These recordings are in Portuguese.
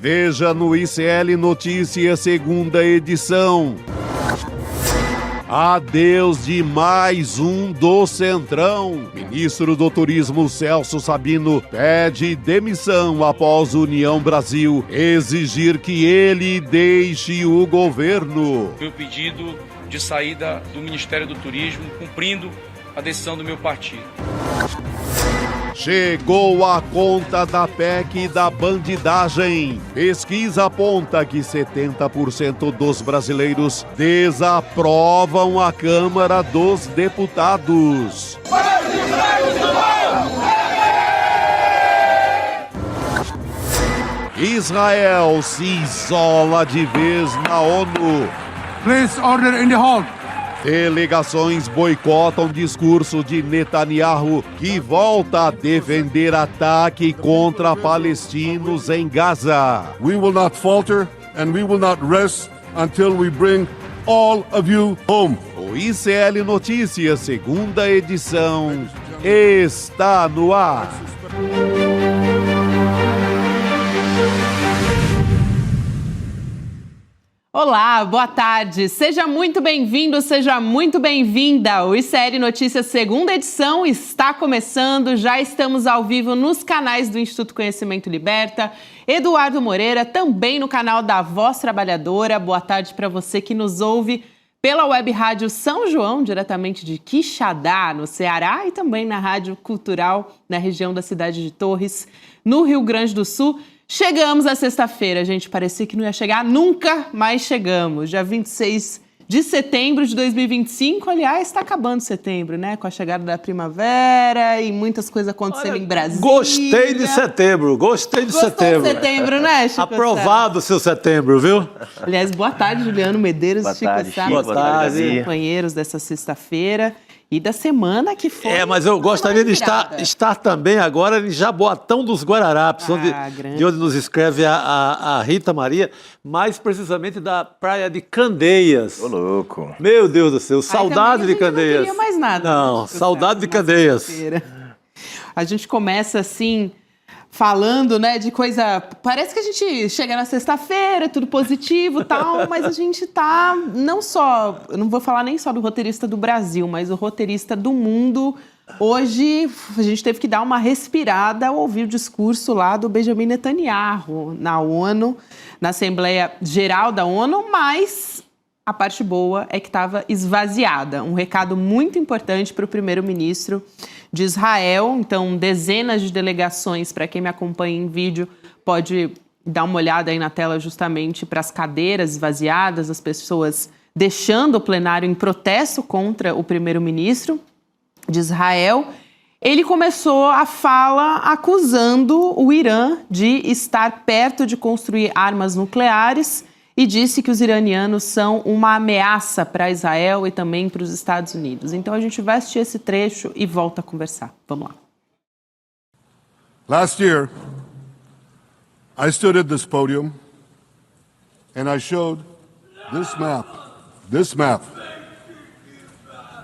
Veja no ICL Notícias, segunda edição. Adeus de mais um do Centrão. Ministro do Turismo Celso Sabino pede demissão após União Brasil exigir que ele deixe o governo. Meu pedido de saída do Ministério do Turismo, cumprindo a decisão do meu partido. Chegou a conta da PEC da bandidagem. Pesquisa aponta que 70% dos brasileiros desaprovam a Câmara dos Deputados. Israel se isola de vez na ONU. Please order in the hall. Delegações boicotam discurso de Netanyahu, que volta a defender ataque contra palestinos em Gaza. We will not falter and we will not rest until we bring all of you home. O ICL Notícias, segunda edição, está no ar. Olá, boa tarde. Seja muito bem-vindo, seja muito bem-vinda. O ICL Notícias, segunda edição, está começando. Já estamos ao vivo nos canais do Instituto Conhecimento Liberta. Eduardo Moreira, também no canal da Voz Trabalhadora. Boa tarde para você que nos ouve pela Web Rádio São João, diretamente de Quixadá, no Ceará, e também na Rádio Cultural, na região da cidade de Torres, no Rio Grande do Sul. Chegamos à sexta-feira, gente, parecia que não ia chegar nunca, mas chegamos. Dia 26 de setembro de 2025, aliás, está acabando setembro, né? Com a chegada da primavera e muitas coisas acontecendo em Brasília. Gostei de setembro, Gostou de setembro, né, Chico? Aprovado o seu setembro, viu? Aliás, boa tarde, Juliano Medeiros e Chico Sá. Boa tarde. Companheiros dessa sexta-feira. E da semana que foi. Mas eu gostaria de estar também agora em Jaboatão dos Guararapes, de onde nos escreve a Rita Maria, mais precisamente da praia de Candeias. Ô, louco. Meu Deus do céu, saudade de Candeias. Não queria mais nada. Não, saudade de Candeias. A gente começa assim, falando, né, de coisa... Parece que a gente chega na sexta-feira, tudo positivo e tal, mas a gente tá não só... Eu não vou falar nem só do roteirista do Brasil, mas o roteirista do mundo. Hoje, a gente teve que dar uma respirada ao ouvir o discurso lá do Benjamin Netanyahu na ONU, na Assembleia Geral da ONU, mas a parte boa é que estava esvaziada. Um recado muito importante para o primeiro-ministro de Israel. Então, dezenas de delegações, para quem me acompanha em vídeo, pode dar uma olhada aí na tela justamente para as cadeiras esvaziadas, as pessoas deixando o plenário em protesto contra o primeiro-ministro de Israel. Ele começou a fala acusando o Irã de estar perto de construir armas nucleares e disse que os iranianos são uma ameaça para Israel e também para os Estados Unidos. Então a gente vai assistir esse trecho e volta a conversar. Vamos lá. Last year, I stood at this podium and I showed this map. This map.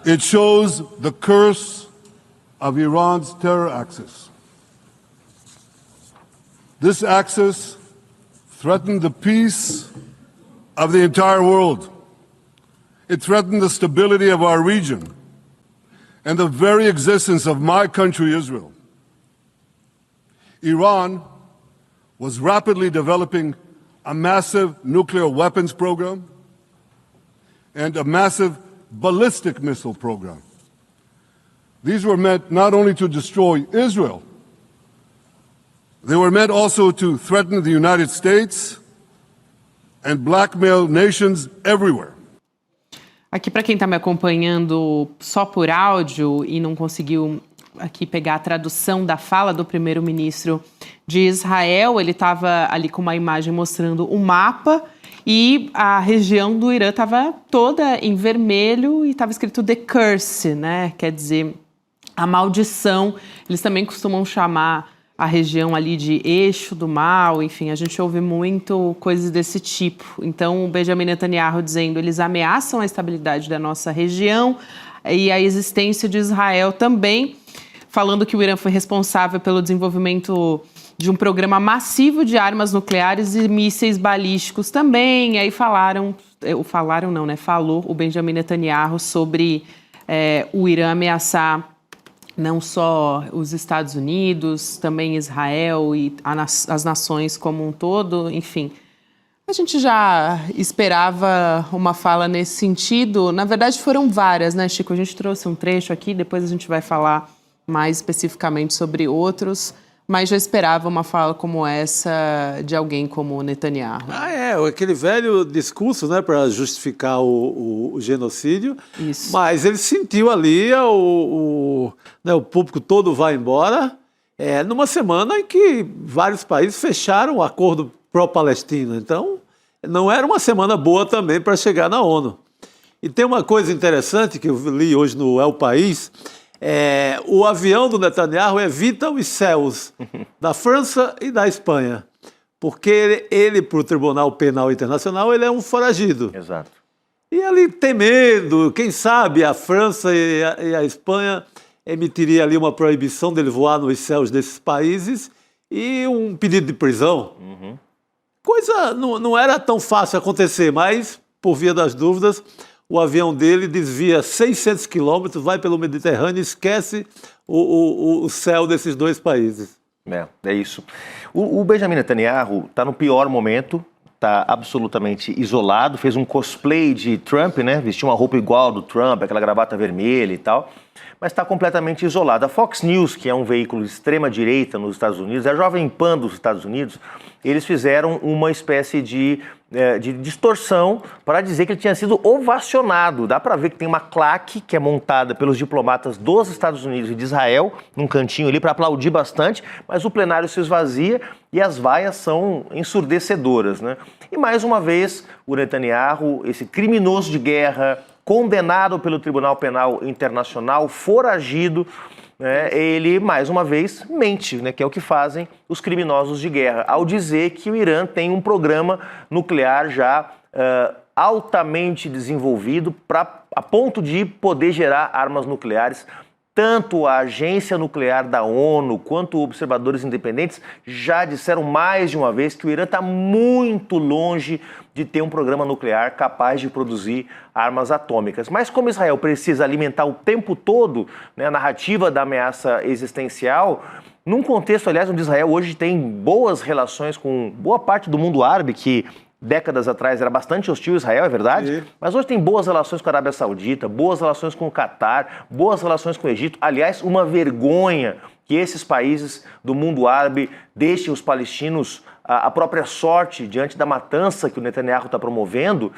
It shows the curse of Iran's terror axis. This axis threatened the peace of the entire world. It threatened the stability of our region and the very existence of my country, Israel. Iran was rapidly developing a massive nuclear weapons program and a massive ballistic missile program. These were meant not only to destroy Israel, they were meant also to threaten the United States and blackmail nations everywhere. Aqui, para quem está me acompanhando só por áudio e não conseguiu aqui pegar a tradução da fala do primeiro-ministro de Israel, ele estava ali com uma imagem mostrando o mapa e a região do Irã estava toda em vermelho e estava escrito The Curse, né? Quer dizer, a maldição. Eles também costumam chamar a região ali de eixo do mal, enfim, a gente ouve muito coisas desse tipo. Então, o Benjamin Netanyahu dizendo, eles ameaçam a estabilidade da nossa região e a existência de Israel também, falando que o Irã foi responsável pelo desenvolvimento de um programa massivo de armas nucleares e mísseis balísticos também. E aí falou o Benjamin Netanyahu sobre o Irã ameaçar não só os Estados Unidos, também Israel e as nações como um todo, enfim. A gente já esperava uma fala nesse sentido. Na verdade, foram várias, né, Chico? A gente trouxe um trecho aqui, depois a gente vai falar mais especificamente sobre outros, mas já esperava uma fala como essa de alguém como o Netanyahu. Aquele velho discurso, né, para justificar o genocídio. Isso. Mas ele sentiu ali o público todo vai embora, numa semana em que vários países fecharam o acordo pró-Palestina. Então, não era uma semana boa também para chegar na ONU. E tem uma coisa interessante que eu li hoje no El País. O avião do Netanyahu evita os céus da França e da Espanha, porque ele para o Tribunal Penal Internacional, ele é um foragido. Exato. E ele temendo, quem sabe a França e a Espanha emitiria ali uma proibição dele voar nos céus desses países e um pedido de prisão. Coisa não era tão fácil acontecer, mas por via das dúvidas, o avião dele desvia 600 quilômetros, vai pelo Mediterrâneo e esquece o céu desses dois países. É isso. O Benjamin Netanyahu está no pior momento, está absolutamente isolado, fez um cosplay de Trump, né? Vestiu uma roupa igual do Trump, aquela gravata vermelha e tal, mas está completamente isolado. A Fox News, que é um veículo de extrema-direita nos Estados Unidos, é a Jovem Pan dos Estados Unidos, eles fizeram uma espécie de distorção para dizer que ele tinha sido ovacionado. Dá para ver que tem uma claque que é montada pelos diplomatas dos Estados Unidos e de Israel, num cantinho ali, para aplaudir bastante, mas o plenário se esvazia e as vaias são ensurdecedoras, né? E mais uma vez, o Netanyahu, esse criminoso de guerra, condenado pelo Tribunal Penal Internacional, foragido, ele, mais uma vez, mente, né, que é o que fazem os criminosos de guerra, ao dizer que o Irã tem um programa nuclear já altamente desenvolvido a ponto de poder gerar armas nucleares. Tanto a Agência Nuclear da ONU quanto observadores independentes já disseram mais de uma vez que o Irã está muito longe de ter um programa nuclear capaz de produzir armas atômicas. Mas como Israel precisa alimentar o tempo todo, né, a narrativa da ameaça existencial, num contexto, aliás, onde Israel hoje tem boas relações com boa parte do mundo árabe, que décadas atrás era bastante hostil a Israel, é verdade? Mas hoje tem boas relações com a Arábia Saudita, boas relações com o Catar, boas relações com o Egito. Aliás, uma vergonha que esses países do mundo árabe deixem os palestinos à própria sorte diante da matança que o Netanyahu está promovendo.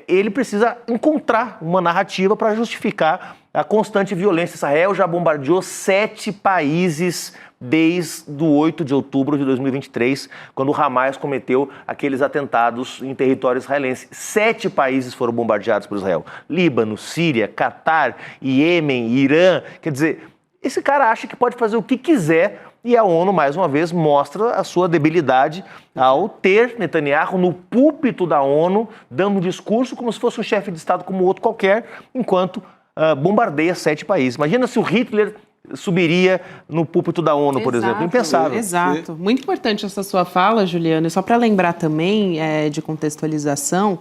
Ele precisa encontrar uma narrativa para justificar a constante violência. Israel já bombardeou 7 países desde o 8 de outubro de 2023, quando o Hamas cometeu aqueles atentados em território israelense. 7 países foram bombardeados por Israel. Líbano, Síria, Catar, Iêmen, Irã. Quer dizer, esse cara acha que pode fazer o que quiser e a ONU, mais uma vez, mostra a sua debilidade ao ter Netanyahu no púlpito da ONU, dando um discurso como se fosse um chefe de Estado como outro qualquer, enquanto bombardeia 7 países. Imagina se o Hitler subiria no púlpito da ONU, por exemplo. Impensável. Exato. Muito importante essa sua fala, Juliana. E só para lembrar também de contextualização,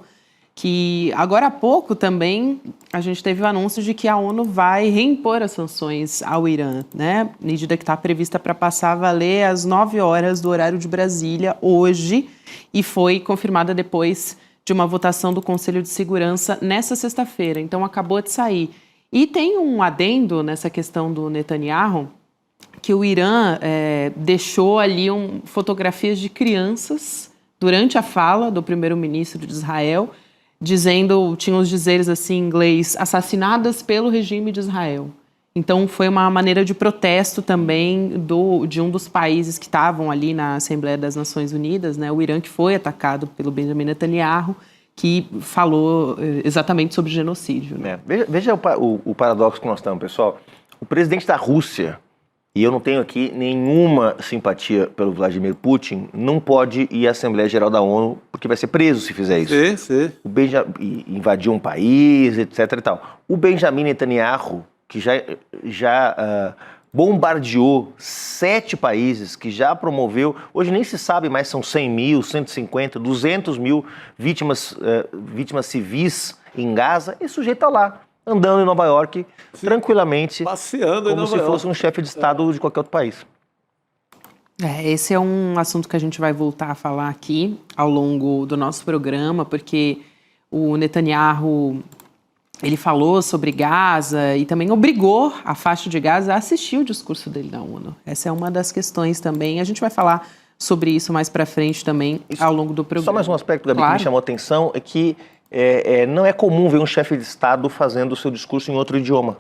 que agora há pouco também a gente teve o anúncio de que a ONU vai reimpor as sanções ao Irã, né? Medida que está prevista para passar a valer às 9 horas do horário de Brasília hoje e foi confirmada depois de uma votação do Conselho de Segurança nessa sexta-feira. Então acabou de sair. E tem um adendo nessa questão do Netanyahu, que o Irã deixou ali fotografias de crianças durante a fala do primeiro-ministro de Israel, tinham os dizeres assim em inglês, assassinadas pelo regime de Israel. Então foi uma maneira de protesto também de um dos países que estavam ali na Assembleia das Nações Unidas, né, o Irã, que foi atacado pelo Benjamin Netanyahu, que falou exatamente sobre genocídio. Né? Veja o paradoxo que nós estamos, pessoal. O presidente da Rússia, e eu não tenho aqui nenhuma simpatia pelo Vladimir Putin, não pode ir à Assembleia Geral da ONU, porque vai ser preso se fizer isso. Sim. Invadir um país, etc. e tal. O Benjamin Netanyahu, que já bombardeou 7 países, que já promoveu, hoje nem se sabe mais, são 100 mil, 150, 200 mil vítimas civis em Gaza, e o sujeito está lá, andando em Nova York, tranquilamente, passeando como se fosse um chefe de Estado de qualquer outro país. Esse é um assunto que a gente vai voltar a falar aqui ao longo do nosso programa, porque o Netanyahu, ele falou sobre Gaza e também obrigou a faixa de Gaza a assistir o discurso dele na ONU. Essa é uma das questões também. A gente vai falar sobre isso mais para frente também ao longo do programa. Só mais um aspecto, Gabi, que me chamou a atenção, é que não é comum ver um chefe de Estado fazendo o seu discurso em outro idioma.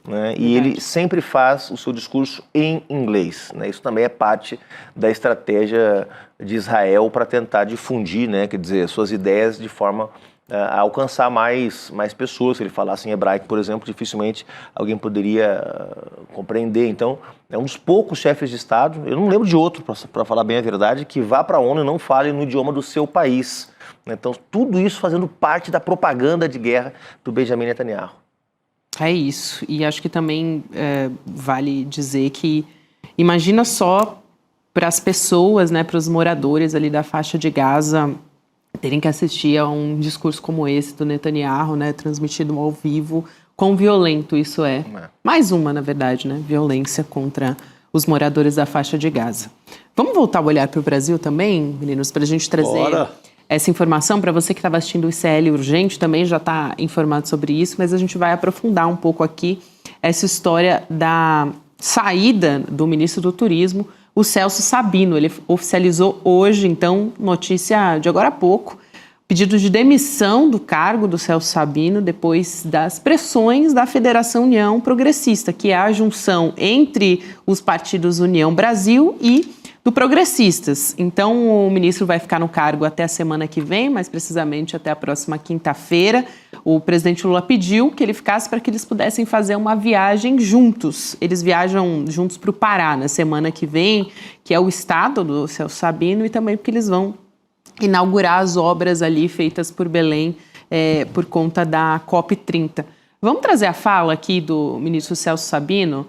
Né? E ele sempre faz o seu discurso em inglês. Né? Isso também é parte da estratégia de Israel para tentar difundir, né? Quer dizer, suas ideias de forma a alcançar mais pessoas. Se ele falasse em hebraico, por exemplo, dificilmente alguém poderia compreender. Então, é um dos poucos chefes de Estado, eu não lembro de outro, para falar bem a verdade, que vá para a ONU e não fale no idioma do seu país. Então, tudo isso fazendo parte da propaganda de guerra do Benjamin Netanyahu. É isso. E acho que também vale dizer que, imagina só para as pessoas, né, para os moradores ali da faixa de Gaza, terem que assistir a um discurso como esse do Netanyahu, né, transmitido ao vivo, quão violento isso é. Mais uma, na verdade, né, violência contra os moradores da faixa de Gaza. Vamos voltar a olhar para o Brasil também, meninos, para a gente trazer essa informação. Para você que estava assistindo o ICL Urgente, também já está informado sobre isso, mas a gente vai aprofundar um pouco aqui essa história da saída do ministro do Turismo, o Celso Sabino. Ele oficializou hoje, então, notícia de agora há pouco, pedido de demissão do cargo do Celso Sabino depois das pressões da Federação União Progressista, que é a junção entre os partidos União Brasil e do Progressistas. Então, o ministro vai ficar no cargo até a semana que vem, mais precisamente até a próxima quinta-feira. O presidente Lula pediu que ele ficasse para que eles pudessem fazer uma viagem juntos. Eles viajam juntos para o Pará na semana que vem, que é o estado do Celso Sabino, e também porque eles vão inaugurar as obras ali feitas por Belém por conta da COP30. Vamos trazer a fala aqui do ministro Celso Sabino?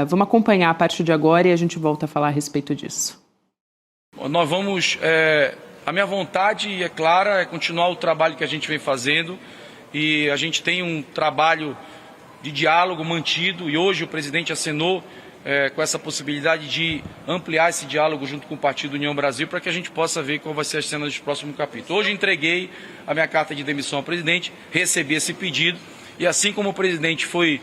Vamos acompanhar a partir de agora e a gente volta a falar a respeito disso. Nós vamos... a minha vontade, é clara, é continuar o trabalho que a gente vem fazendo, e a gente tem um trabalho de diálogo mantido, e hoje o presidente acenou com essa possibilidade de ampliar esse diálogo junto com o Partido União Brasil, para que a gente possa ver qual vai ser a cena dos próximos capítulos. Hoje entreguei a minha carta de demissão ao presidente, recebi esse pedido, e assim como o presidente foi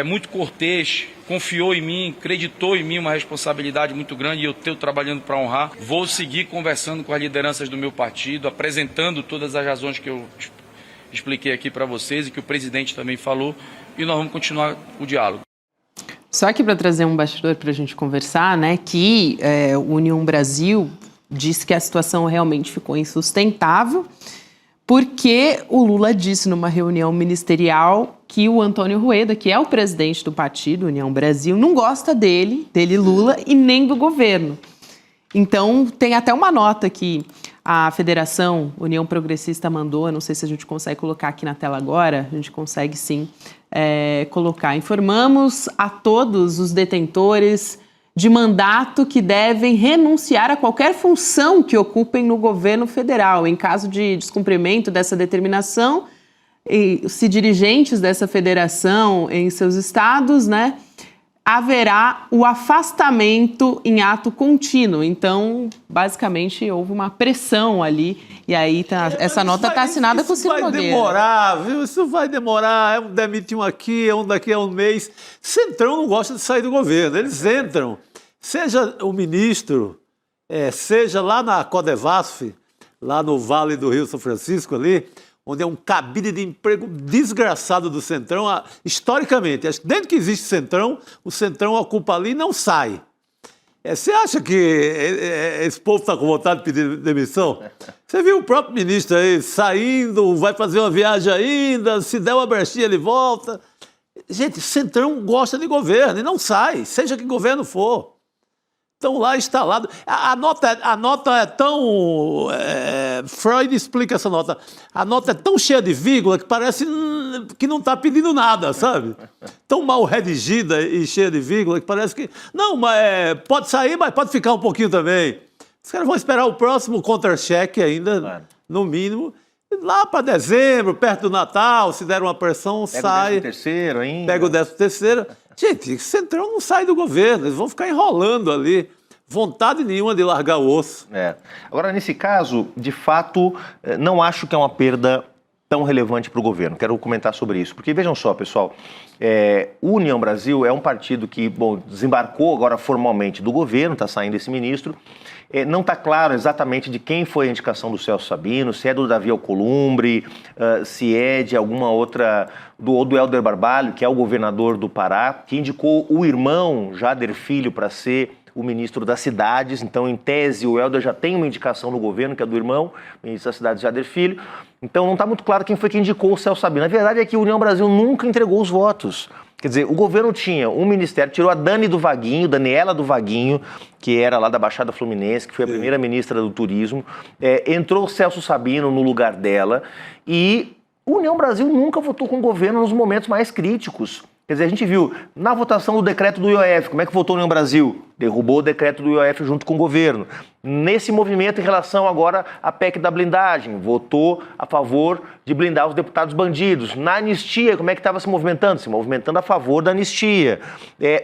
muito cortês, confiou em mim, acreditou em mim uma responsabilidade muito grande, e eu estou trabalhando para honrar. Vou seguir conversando com as lideranças do meu partido, apresentando todas as razões que eu expliquei aqui para vocês e que o presidente também falou, e nós vamos continuar o diálogo. Só que para trazer um bastidor para a gente conversar, né, que o União Brasil disse que a situação realmente ficou insustentável, porque o Lula disse numa reunião ministerial que o Antônio Rueda, que é o presidente do partido União Brasil, não gosta dele Lula, e nem do governo. Então, tem até uma nota que a Federação União Progressista mandou, eu não sei se a gente consegue colocar aqui na tela agora, a gente consegue sim colocar. Informamos a todos os detentores de mandato que devem renunciar a qualquer função que ocupem no governo federal. Em caso de descumprimento dessa determinação, e se dirigentes dessa federação em seus estados, né, haverá o afastamento em ato contínuo. Então, basicamente, houve uma pressão ali, e aí essa nota está assinada com o Ciro Nogueira. Isso vai demorar, viu? Isso vai demorar. Demite um aqui, um daqui a um mês. Centrão não gosta de sair do governo. Eles entram. Seja o ministro, seja lá na Codevasf, lá no Vale do Rio São Francisco ali, onde é um cabide de emprego desgraçado do Centrão, historicamente. Desde que existe Centrão, o Centrão ocupa ali e não sai. Você acha que esse povo está com vontade de pedir demissão? Você viu o próprio ministro aí saindo, vai fazer uma viagem ainda, se der uma brechinha ele volta. Gente, Centrão gosta de governo e não sai, seja que governo for. Estão lá instalados. A nota é tão... Freud explica essa nota. A nota é tão cheia de vírgula que parece que não está pedindo nada, sabe? Tão mal redigida e cheia de vírgula que parece que... Não, mas pode sair, mas pode ficar um pouquinho também. Os caras vão esperar o próximo contra-cheque ainda, claro, no mínimo. Lá para dezembro, perto do Natal, se der uma pressão, sai. Pega o 13º ainda. Pega o 13º. Gente, o Centrão não sai do governo, eles vão ficar enrolando ali. Vontade nenhuma de largar o osso. Agora, nesse caso, de fato, não acho que é uma perda tão relevante para o governo. Quero comentar sobre isso. Porque, vejam só, pessoal, o União Brasil é um partido que, desembarcou agora formalmente do governo, está saindo esse ministro. Não está claro exatamente de quem foi a indicação do Celso Sabino, se é do Davi Alcolumbre, se é de alguma outra, do Helder Barbalho, que é o governador do Pará, que indicou o irmão Jader Filho para ser o ministro das Cidades. Então, em tese, o Helder já tem uma indicação no governo, que é do irmão, ministro das Cidades, Jader Filho. Então, não está muito claro quem foi que indicou o Celso Sabino. A verdade é que a União Brasil nunca entregou os votos. Quer dizer, o governo tinha um ministério, tirou a Daniela do Vaguinho, que era lá da Baixada Fluminense, que foi a primeira ministra do Turismo, entrou o Celso Sabino no lugar dela, e a União Brasil nunca votou com o governo nos momentos mais críticos. Quer dizer, a gente viu na votação do decreto do IOF, como é que votou a União Brasil? Derrubou o decreto do IOF junto com o governo. Nesse movimento em relação agora à PEC da blindagem, votou a favor de blindar os deputados bandidos. Na anistia, como é que estava se movimentando? Se movimentando a favor da anistia.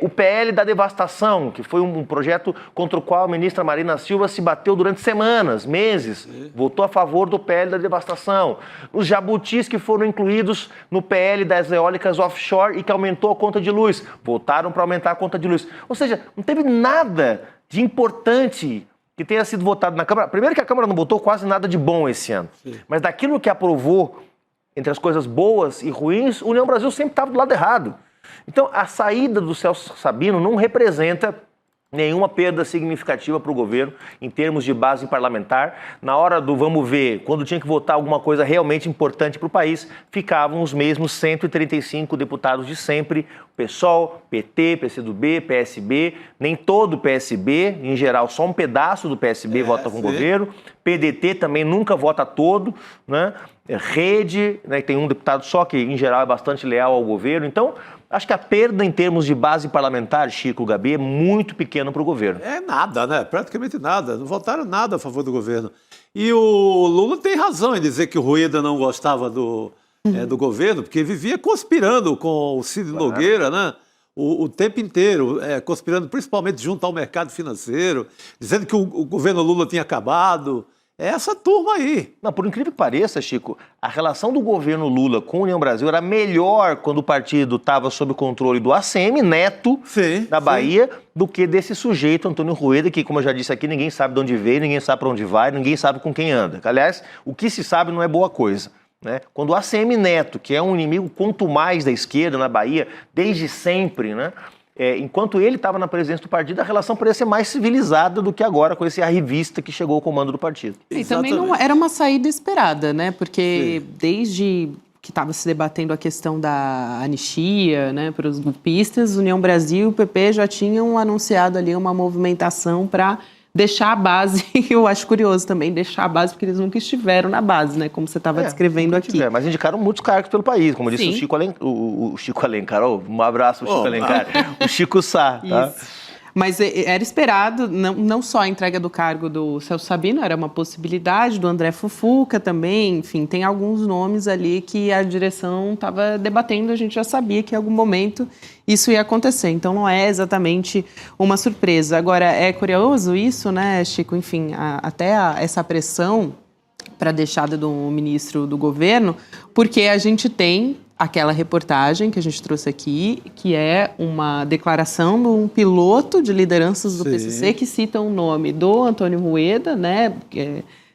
O PL da devastação, que foi um projeto contra o qual a ministra Marina Silva se bateu durante semanas, meses, votou a favor do PL da devastação. Os jabutis que foram incluídos no PL das eólicas offshore e que aumentou a conta de luz, votaram para aumentar a conta de luz. Ou seja, não teve nada de importante que tenha sido votado na Câmara. Primeiro que a Câmara não votou quase nada de bom esse ano. Sim. Mas daquilo que aprovou, entre as coisas boas e ruins, a União Brasil sempre estava do lado errado. Então, a saída do Celso Sabino não representa nenhuma perda significativa para o governo em termos de base parlamentar. Na hora do vamos ver, quando tinha que votar alguma coisa realmente importante para o país, ficavam os mesmos 135 deputados de sempre, PSOL, PT, PCdoB, PSB, nem todo o PSB, em geral só um pedaço do PSB vota com o governo, PDT também nunca vota todo, né? Rede, né, tem um deputado só que em geral é bastante leal ao governo. Então, acho que a perda em termos de base parlamentar, Chico, Gabi, é muito pequena para o governo. É nada, né? Praticamente nada. Não votaram nada a favor do governo. E o Lula tem razão em dizer que o Rueda não gostava do governo, porque vivia conspirando com o Cid Nogueira, né? O tempo inteiro, conspirando principalmente junto ao mercado financeiro, dizendo que o governo Lula tinha acabado. É essa turma aí. Não, por incrível que pareça, Chico, a relação do governo Lula com a União Brasil era melhor quando o partido estava sob o controle do ACM Neto, da Bahia, do que desse sujeito, Antônio Rueda, que, como eu já disse aqui, ninguém sabe de onde veio, ninguém sabe para onde vai, ninguém sabe com quem anda. Aliás, o que se sabe não é boa coisa, né? Quando o ACM Neto, que é um inimigo quanto mais da esquerda na Bahia, desde sempre, né? Enquanto ele estava na presidência do partido, a relação parecia ser mais civilizada do que agora com esse arrivista que chegou ao comando do partido. E também não era uma saída esperada, né? Porque desde que estava se debatendo a questão da anistia, né, para os golpistas, União Brasil e o PP já tinham anunciado ali uma movimentação para deixar a base, eu acho curioso também, deixar a base, porque eles nunca estiveram na base, né? Como você estava descrevendo aqui. Mas indicaram muitos cargos pelo país, como disse o Chico Alencar. Um abraço pro Chico Alencar. O Chico Sá, tá? Isso. Mas era esperado, não só a entrega do cargo do Celso Sabino, era uma possibilidade, do André Fufuca também, enfim, tem alguns nomes ali que a direção estava debatendo, a gente já sabia que em algum momento isso ia acontecer, então não é exatamente uma surpresa. Agora, é curioso isso, né, Chico? Enfim, essa pressão para a deixada do ministro do governo, porque a gente tem aquela reportagem que a gente trouxe aqui, que é uma declaração de um piloto de lideranças do PCC que cita o nome do Antônio Rueda, né,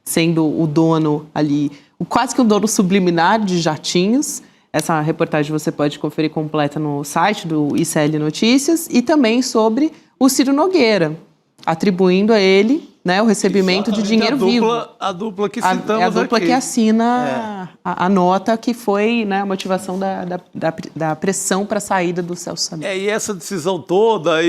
sendo o dono ali, quase que o dono subliminar de jatinhos. Essa reportagem você pode conferir completa no site do ICL Notícias, e também sobre o Ciro Nogueira, atribuindo a ele né, o recebimento de dinheiro vivo. A dupla que citamos aqui. A dupla que assina a nota que foi, né, a motivação da pressão para a saída do Celso Sabino. E essa decisão toda,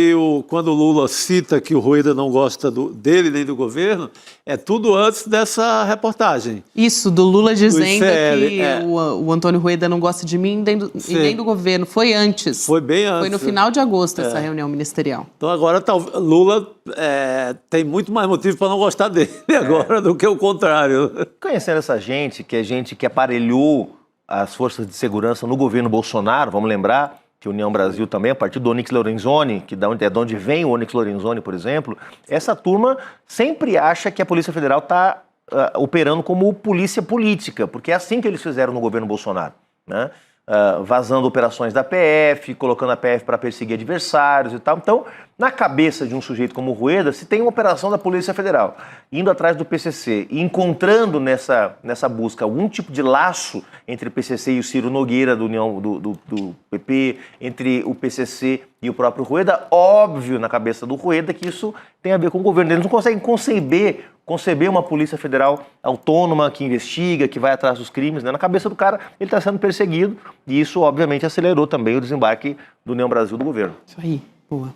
quando o Lula cita que o Rueda não gosta dele nem do governo, é tudo antes dessa reportagem. Isso, do Lula dizendo ICL, que o Antônio Rueda não gosta de mim e nem do governo. Foi antes. Foi bem antes. Foi no final de agosto essa reunião ministerial. Então agora Lula tem muito mais motivo para não gostar dele agora do que o contrário. Conhecendo essa gente, que é gente que aparelhou as forças de segurança no governo Bolsonaro, vamos lembrar que a União Brasil também, a partir do Onyx Lorenzoni, que é de onde vem o Onyx Lorenzoni, por exemplo, essa turma sempre acha que a Polícia Federal está operando como polícia política, porque é assim que eles fizeram no governo Bolsonaro, né? Vazando operações da PF, colocando a PF para perseguir adversários e tal. Então, na cabeça de um sujeito como o Rueda, se tem uma operação da Polícia Federal indo atrás do PCC e encontrando nessa busca algum tipo de laço entre o PCC e o Ciro Nogueira do PP, entre o PCC e o próprio Rueda, óbvio na cabeça do Rueda que isso tem a ver com o governo. Eles não conseguem conceber uma Polícia Federal autônoma que investiga, que vai atrás dos crimes, né? Na cabeça do cara, ele está sendo perseguido e isso, obviamente, acelerou também o desembarque do União Brasil do governo. Isso aí, boa.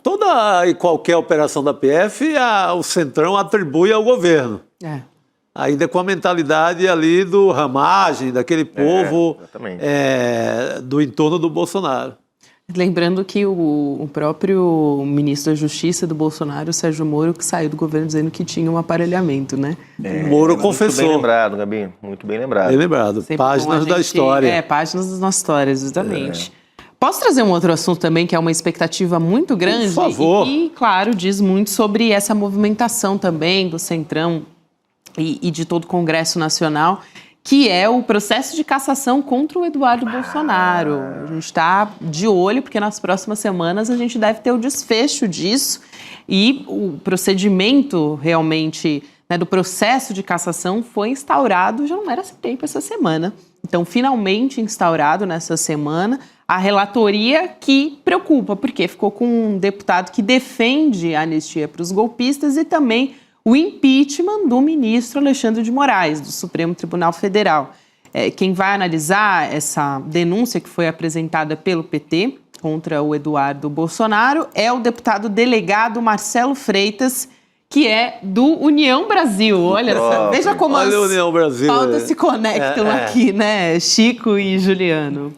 Toda e qualquer operação da PF, o Centrão atribui ao governo. Ainda com a mentalidade ali do ramagem, daquele povo do entorno do Bolsonaro. Lembrando que o próprio ministro da Justiça do Bolsonaro, Sérgio Moro, que saiu do governo dizendo que tinha um aparelhamento, né? Moro confessou. Muito bem lembrado, Gabi. Muito bem lembrado. Bem lembrado. Sempre páginas da história. Páginas das nossas histórias, justamente. Posso trazer um outro assunto também, que é uma expectativa muito grande? Por favor. E, claro, diz muito sobre essa movimentação também do Centrão e de todo o Congresso Nacional, que é o processo de cassação contra o Eduardo Bolsonaro. A gente está de olho, porque nas próximas semanas a gente deve ter o desfecho disso e o procedimento realmente, né, do processo de cassação foi instaurado, já não era esse tempo essa semana. Então, finalmente instaurado nessa semana, a relatoria que preocupa, porque ficou com um deputado que defende a anistia para os golpistas e também o impeachment do ministro Alexandre de Moraes, do Supremo Tribunal Federal. Quem vai analisar essa denúncia que foi apresentada pelo PT contra o Eduardo Bolsonaro é o deputado delegado Marcelo Freitas, que é do União Brasil. Olha, veja como as pautas se conectam aqui, né, Chico e Juliano?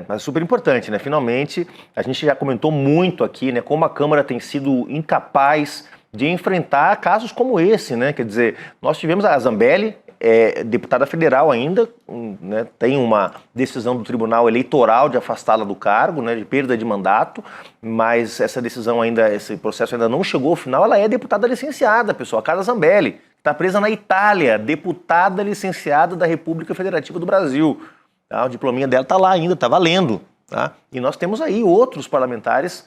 Mas super importante, né? Finalmente, a gente já comentou muito aqui, né, como a Câmara tem sido incapaz de enfrentar casos como esse, né? Quer dizer, nós tivemos a Zambelli, deputada federal ainda, né, tem uma decisão do Tribunal Eleitoral de afastá-la do cargo, né, de perda de mandato, mas essa decisão ainda, esse processo ainda não chegou ao final. Ela é deputada licenciada, pessoal, a Carla Zambelli, está presa na Itália, deputada licenciada da República Federativa do Brasil. Tá? O diplominha dela está lá ainda, está valendo. Tá? E nós temos aí outros parlamentares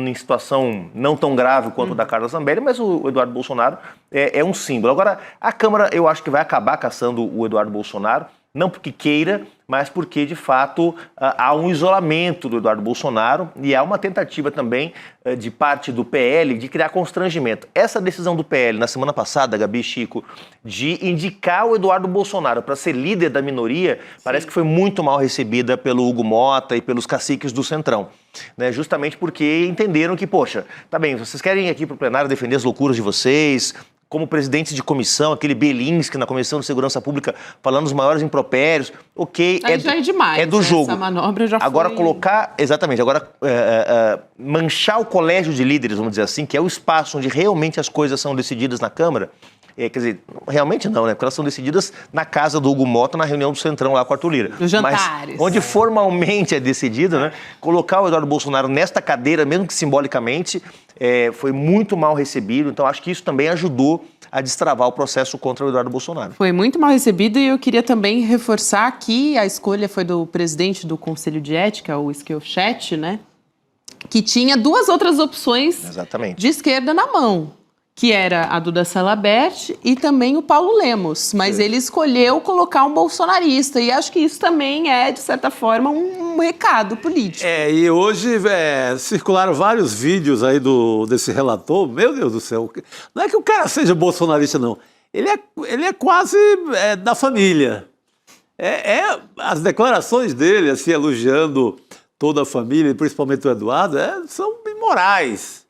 em situação não tão grave quanto o da Carla Zambelli, mas o Eduardo Bolsonaro é um símbolo. Agora, a Câmara, eu acho que vai acabar caçando o Eduardo Bolsonaro, não porque queira, mas porque, de fato, há um isolamento do Eduardo Bolsonaro e há uma tentativa também de parte do PL de criar constrangimento. Essa decisão do PL, na semana passada, Gabi e Chico, de indicar o Eduardo Bolsonaro para ser líder da minoria, parece que foi muito mal recebida pelo Hugo Mota e pelos caciques do Centrão. Né, justamente porque entenderam que, poxa, tá bem, vocês querem ir aqui para o plenário defender as loucuras de vocês, como presidente de comissão, aquele Belinski na Comissão de Segurança Pública falando os maiores impropérios, ok, já é demais, é do jogo. Essa manobra já agora foi... colocar, exatamente, agora manchar o colégio de líderes, vamos dizer assim, que é o espaço onde realmente as coisas são decididas na Câmara. Quer dizer, realmente não, né? Porque elas são decididas na casa do Hugo Mota, na reunião do Centrão lá com o Arthur Lira. Nos jantares. Mas onde formalmente é decidido, né? Colocar o Eduardo Bolsonaro nesta cadeira, mesmo que simbolicamente, foi muito mal recebido. Então, acho que isso também ajudou a destravar o processo contra o Eduardo Bolsonaro. Foi muito mal recebido e eu queria também reforçar que a escolha foi do presidente do Conselho de Ética, o Schellchat, né? Que tinha duas outras opções Exatamente. de esquerda na mão. que era a Duda Salabert e também o Paulo Lemos. Mas ele escolheu colocar um bolsonarista. E acho que isso também é, de certa forma, um recado político. E hoje circularam vários vídeos aí desse relator. Meu Deus do céu, não é que o cara seja bolsonarista, não. Ele é quase da família. As declarações dele, assim, elogiando toda a família, principalmente o Eduardo, são imorais.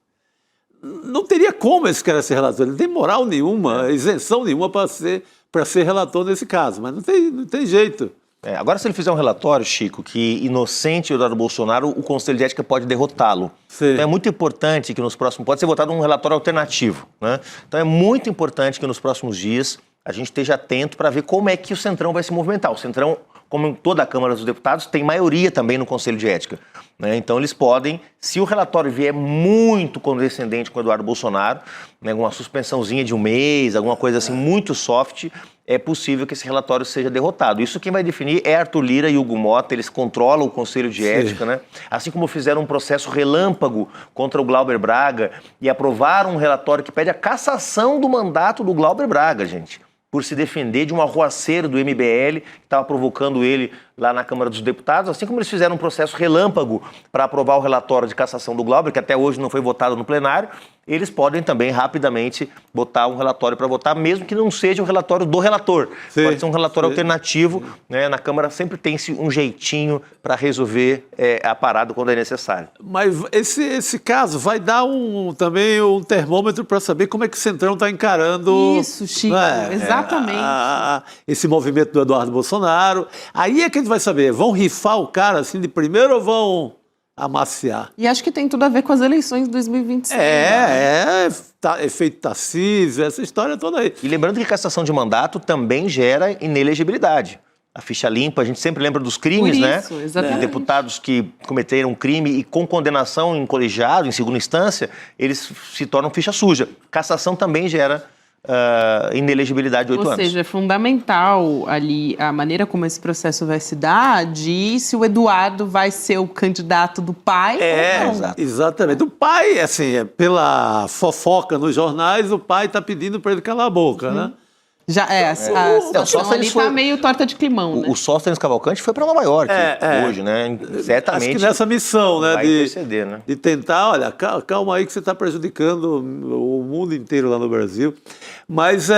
Não teria como esse cara ser relator. Ele não tem moral nenhuma, isenção nenhuma para ser relator nesse caso. Mas não tem jeito. Agora, se ele fizer um relatório, Chico, que inocente o Eduardo Bolsonaro, o Conselho de Ética pode derrotá-lo. Então é muito importante que nos próximos... Pode ser votado um relatório alternativo, né? Então é muito importante que nos próximos dias a gente esteja atento para ver como é que o Centrão vai se movimentar. O Centrão, como em toda a Câmara dos Deputados, tem maioria também no Conselho de Ética, né? Então eles podem, se o relatório vier muito condescendente com o Eduardo Bolsonaro, né, uma suspensãozinha de um mês, alguma coisa assim muito soft, é possível que esse relatório seja derrotado. Isso quem vai definir é Arthur Lira e Hugo Mota, eles controlam o Conselho de Ética, né? Assim como fizeram um processo relâmpago contra o Glauber Braga e aprovaram um relatório que pede a cassação do mandato do Glauber Braga, gente, por se defender de um arruaceiro do MBL que estava provocando ele lá na Câmara dos Deputados, assim como eles fizeram um processo relâmpago para aprovar o relatório de cassação do Glauber, que até hoje não foi votado no plenário, eles podem também rapidamente botar um relatório para votar, mesmo que não seja o relatório do relator. Pode ser um relatório alternativo, né? Na Câmara sempre tem-se um jeitinho para resolver a parada quando é necessário. Mas esse caso vai dar também um termômetro para saber como é que o Centrão está encarando... Isso, Chico, exatamente. Esse movimento do Eduardo Bolsonaro. Aí é que a gente vai saber, vão rifar o cara assim de primeiro ou vão amaciar? E acho que tem tudo a ver com as eleições de 2026. Efeito Tarcísio, essa história toda aí. E lembrando que cassação de mandato também gera inelegibilidade. A ficha limpa, a gente sempre lembra dos crimes, Por isso, né? exatamente. Deputados que cometeram um crime e com condenação em colegiado, em segunda instância, eles se tornam ficha suja. Cassação também gera inelegibilidade de 8 anos. Ou seja, é fundamental ali a maneira como esse processo vai se dar, de se o Eduardo vai ser o candidato do pai ou não. Exatamente. O pai, assim, pela fofoca nos jornais, o pai está pedindo para ele calar a boca, né? Já a situação ali está meio torta de climão, né? O Sóstenes Cavalcante foi para Nova York hoje, né? Certamente. Acho que nessa missão, né? Vai interceder, né? De tentar, olha, calma aí que você está prejudicando o mundo inteiro lá no Brasil. Mas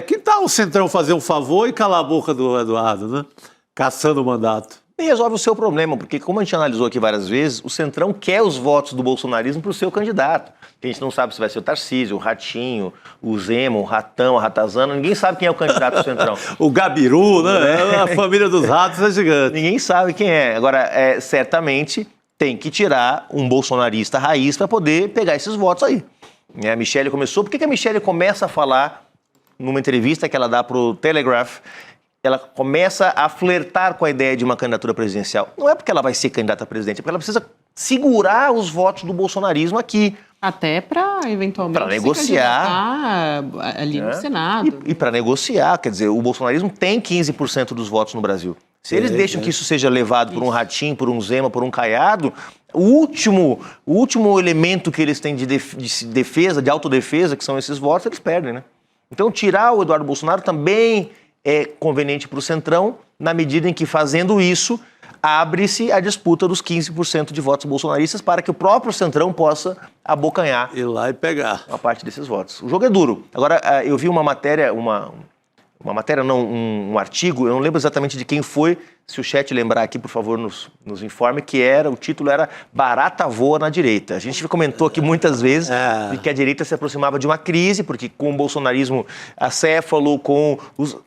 que tal o Centrão fazer um favor e calar a boca do Eduardo, né? Caçando o mandato. E resolve o seu problema, porque como a gente analisou aqui várias vezes, o Centrão quer os votos do bolsonarismo para o seu candidato. A gente não sabe se vai ser o Tarcísio, o Ratinho, o Zema, o Ratão, a Ratazana, ninguém sabe quem é o candidato do Centrão. O Gabiru, né? A família dos ratos é gigante. Ninguém sabe quem é. Agora, certamente tem que tirar um bolsonarista raiz para poder pegar esses votos aí. A Michelle começou... Por que a Michelle começa a falar numa entrevista que ela dá para o Telegraph? Ela começa a flertar com a ideia de uma candidatura presidencial. Não é porque ela vai ser candidata a presidente, é porque ela precisa segurar os votos do bolsonarismo aqui. Até para, eventualmente, negociar ali no Senado. E para negociar, quer dizer, o bolsonarismo tem 15% dos votos no Brasil. Se eles deixam que isso seja levado por um Ratinho, por um Zema, por um Caiado, o último elemento que eles têm de defesa, de autodefesa, que são esses votos, eles perdem, né? Então, tirar o Eduardo Bolsonaro também é conveniente para o Centrão, na medida em que, fazendo isso, abre-se a disputa dos 15% de votos bolsonaristas para que o próprio Centrão possa abocanhar. Ir lá e pegar uma parte desses votos. O jogo é duro. Agora, eu vi uma matéria, um artigo, eu não lembro exatamente de quem foi, se o chat lembrar aqui, por favor, nos informe, o título era Barata Voa na Direita. A gente comentou aqui muitas vezes de que a direita se aproximava de uma crise, porque com o bolsonarismo acéfalo, com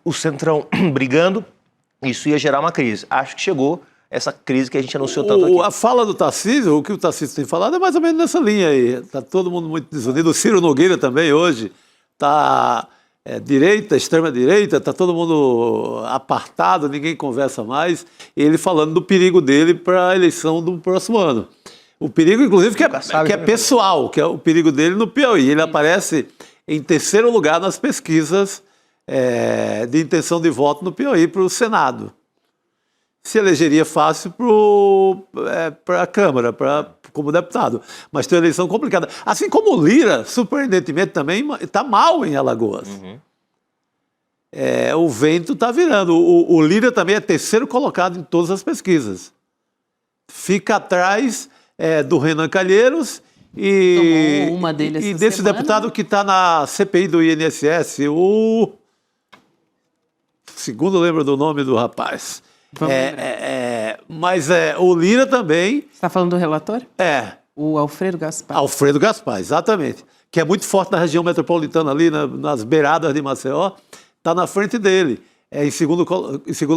o Centrão brigando, isso ia gerar uma crise. Acho que chegou essa crise que a gente anunciou tanto aqui. A fala do Tarcísio, o que o Tarcísio tem falado é mais ou menos nessa linha aí. Está todo mundo muito desunido. O Ciro Nogueira também hoje está... direita, extrema-direita, está todo mundo apartado, ninguém conversa mais. Ele falando do perigo dele para a eleição do próximo ano. O perigo, inclusive, que é pessoal, que é o perigo dele no Piauí. Ele aparece em terceiro lugar nas pesquisas de intenção de voto no Piauí para o Senado. se elegeria fácil para a Câmara, como deputado. Mas tem uma eleição complicada. Assim como o Lira, surpreendentemente, também está mal em Alagoas. O vento está virando. O Lira também é terceiro colocado em todas as pesquisas. Fica atrás do Renan Calheiros e uma dele essa desse semana. Deputado que está na CPI do INSS, segundo lembro do nome do rapaz. Mas o Lira também... Você está falando do relator? O Alfredo Gaspar. Alfredo Gaspar, exatamente. Que é muito forte na região metropolitana, ali nas beiradas de Maceió, está na frente dele. Em segundo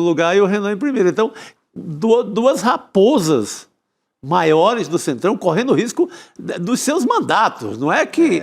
lugar e o Renan em primeiro. Então, duas raposas maiores do Centrão correndo risco dos seus mandatos. Não é que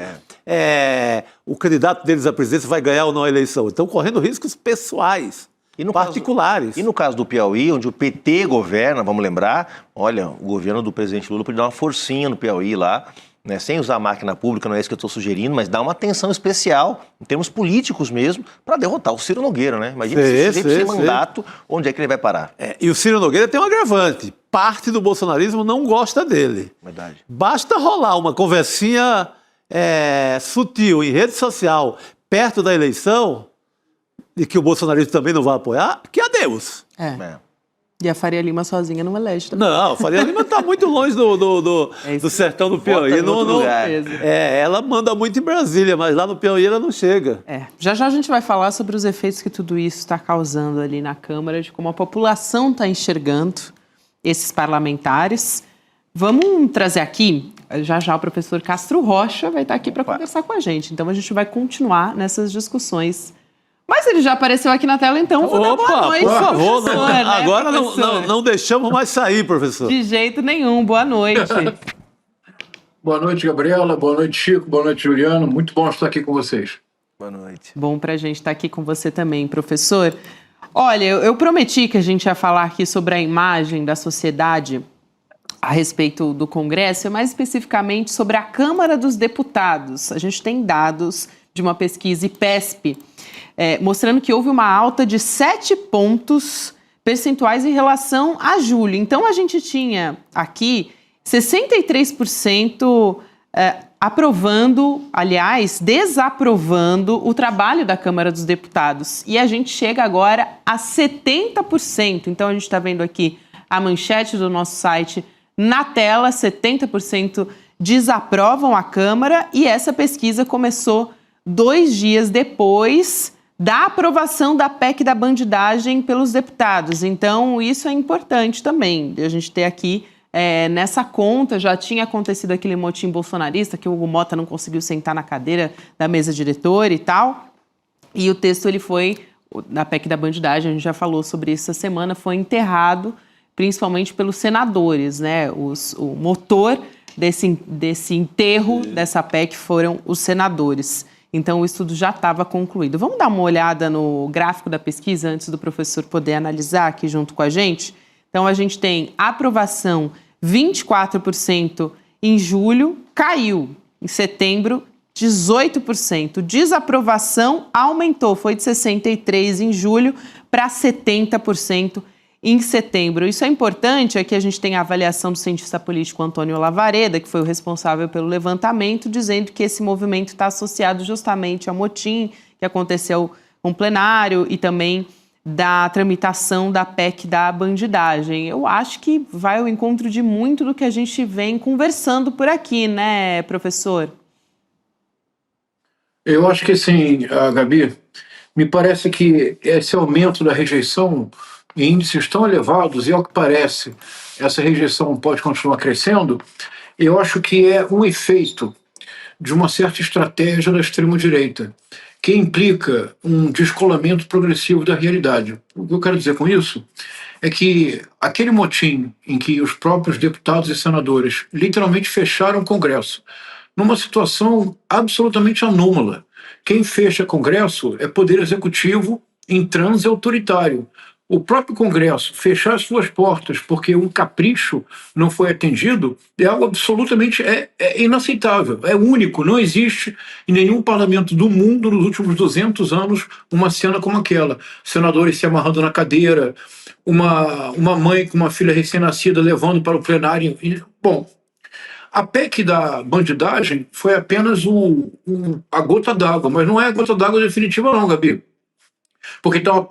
o candidato deles à presidência vai ganhar ou não a eleição. Estão correndo riscos pessoais, particulares. E no caso do Piauí, onde o PT governa, vamos lembrar, olha, o governo do presidente Lula podia dar uma forcinha no Piauí lá, né, sem usar a máquina pública, não é isso que eu estou sugerindo, mas dá uma atenção especial, em termos políticos mesmo, para derrotar o Ciro Nogueira, né? Imagina se sem mandato, onde é que ele vai parar? E o Ciro Nogueira tem um agravante. Parte do bolsonarismo não gosta dele. Verdade. Basta rolar uma conversinha sutil em rede social perto da eleição, e que o bolsonarismo também não vai apoiar, que adeus. E a Faria Lima sozinha não elege também. Não, a Faria Lima está muito longe do sertão do Piauí. Ela manda muito em Brasília, mas lá no Piauí ela não chega. Já a gente vai falar sobre os efeitos que tudo isso está causando ali na Câmara, de como a população está enxergando esses parlamentares. Vamos trazer aqui, já o professor Castro Rocha vai estar aqui para conversar com a gente. Então a gente vai continuar nessas discussões. Mas ele já apareceu aqui na tela, então vou dar boa noite, por favor, professor, né, agora professor? não deixamos mais sair, professor. De jeito nenhum, boa noite. Boa noite, Gabriela. Boa noite, Chico. Boa noite, Juliano. Muito bom estar aqui com vocês. Boa noite. Bom pra gente estar aqui com você também, professor. Olha, eu prometi que a gente ia falar aqui sobre a imagem da sociedade a respeito do Congresso, e mais especificamente sobre a Câmara dos Deputados. A gente tem dados de uma pesquisa IPESP, mostrando que houve uma alta de 7 pontos percentuais em relação a julho. Então, a gente tinha aqui 63% aprovando, aliás, desaprovando o trabalho da Câmara dos Deputados. E a gente chega agora a 70%. Então, a gente está vendo aqui a manchete do nosso site na tela, 70% desaprovam a Câmara, e essa pesquisa começou 2 dias depois da aprovação da PEC da bandidagem pelos deputados. Então, isso é importante também, a gente ter aqui nessa conta. Já tinha acontecido aquele motim bolsonarista, que o Hugo Mota não conseguiu sentar na cadeira da mesa diretora e tal, e o texto, ele foi, na PEC da bandidagem, a gente já falou sobre isso essa semana, foi enterrado principalmente pelos senadores, né? O motor desse enterro dessa PEC foram os senadores. Então, o estudo já estava concluído. Vamos dar uma olhada no gráfico da pesquisa antes do professor poder analisar aqui junto com a gente? Então, a gente tem aprovação 24% em julho, caiu em setembro 18%. Desaprovação aumentou, foi de 63% em julho para 70% em setembro. Isso é importante, aqui a gente tem a avaliação do cientista político Antônio Lavareda, que foi o responsável pelo levantamento, dizendo que esse movimento está associado justamente ao motim que aconteceu com plenário e também da tramitação da PEC da bandidagem. Eu acho que vai ao encontro de muito do que a gente vem conversando por aqui, né, professor? Eu acho que sim, Gabi. Me parece que esse aumento da rejeição em índices tão elevados, e ao que parece, essa rejeição pode continuar crescendo, eu acho que é um efeito de uma certa estratégia da extrema-direita, que implica um descolamento progressivo da realidade. O que eu quero dizer com isso é que aquele motim em que os próprios deputados e senadores literalmente fecharam o Congresso, numa situação absolutamente anômala. Quem fecha Congresso é poder executivo em transe autoritário. o próprio Congresso fechar as suas portas porque um capricho não foi atendido é algo absolutamente inaceitável, é único. Não existe em nenhum parlamento do mundo nos últimos 200 anos uma cena como aquela. Senadores se amarrando na cadeira, uma mãe com uma filha recém-nascida levando para o plenário. Bom, a PEC da bandidagem foi apenas a gota d'água, mas não é a gota d'água definitiva não, Gabi. Porque então a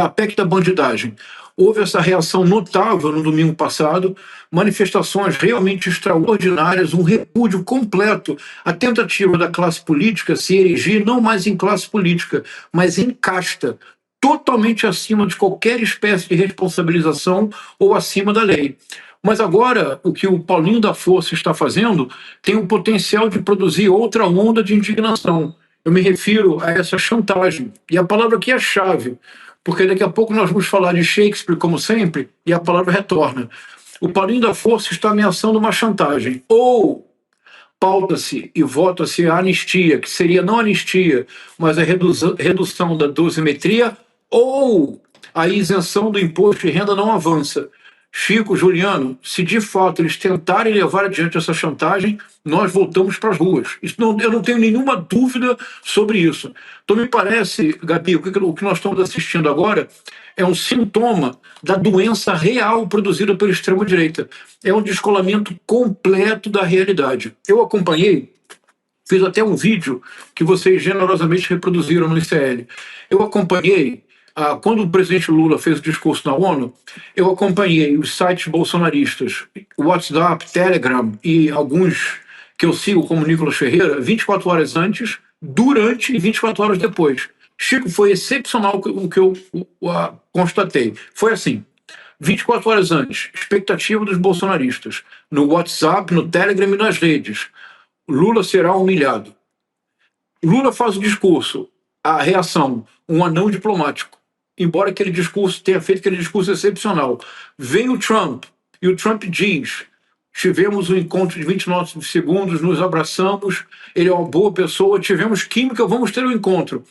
PEC da bandidagem, houve essa reação notável no domingo passado, manifestações realmente extraordinárias, um repúdio completo à tentativa da classe política se erigir não mais em classe política, mas em casta, totalmente acima de qualquer espécie de responsabilização ou acima da lei. Mas agora, o que o Paulinho da Força está fazendo tem o potencial de produzir outra onda de indignação. Eu me refiro a essa chantagem. E a palavra aqui é chave, porque daqui a pouco nós vamos falar de Shakespeare, como sempre, e a palavra retorna. O Paulinho da Força está ameaçando uma chantagem. Ou pauta-se e vota-se a anistia, que seria não anistia, mas a redução da dosimetria, ou a isenção do imposto de renda não avança. Chico, Juliano, se de fato eles tentarem levar adiante essa chantagem, nós voltamos para as ruas. Eu não tenho nenhuma dúvida sobre isso. Então me parece, Gabi, o que nós estamos assistindo agora é um sintoma da doença real produzida pela extrema-direita. É um descolamento completo da realidade. Eu acompanhei, fiz até um vídeo que vocês generosamente reproduziram no ICL. Eu acompanhei quando o presidente Lula fez o discurso na ONU, eu acompanhei os sites bolsonaristas, o WhatsApp, Telegram e alguns que eu sigo, como Nicolas Ferreira, 24 horas antes, durante e 24 horas depois. Chico, foi excepcional o que eu constatei. Foi assim, 24 horas antes, expectativa dos bolsonaristas, no WhatsApp, no Telegram e nas redes. Lula será humilhado. Lula faz o discurso, a reação, um anão diplomático. Embora aquele discurso tenha feito aquele discurso excepcional. Vem o Trump, e o Trump diz: tivemos um encontro de 29 segundos, nos abraçamos, ele é uma boa pessoa, tivemos química, vamos ter um encontro.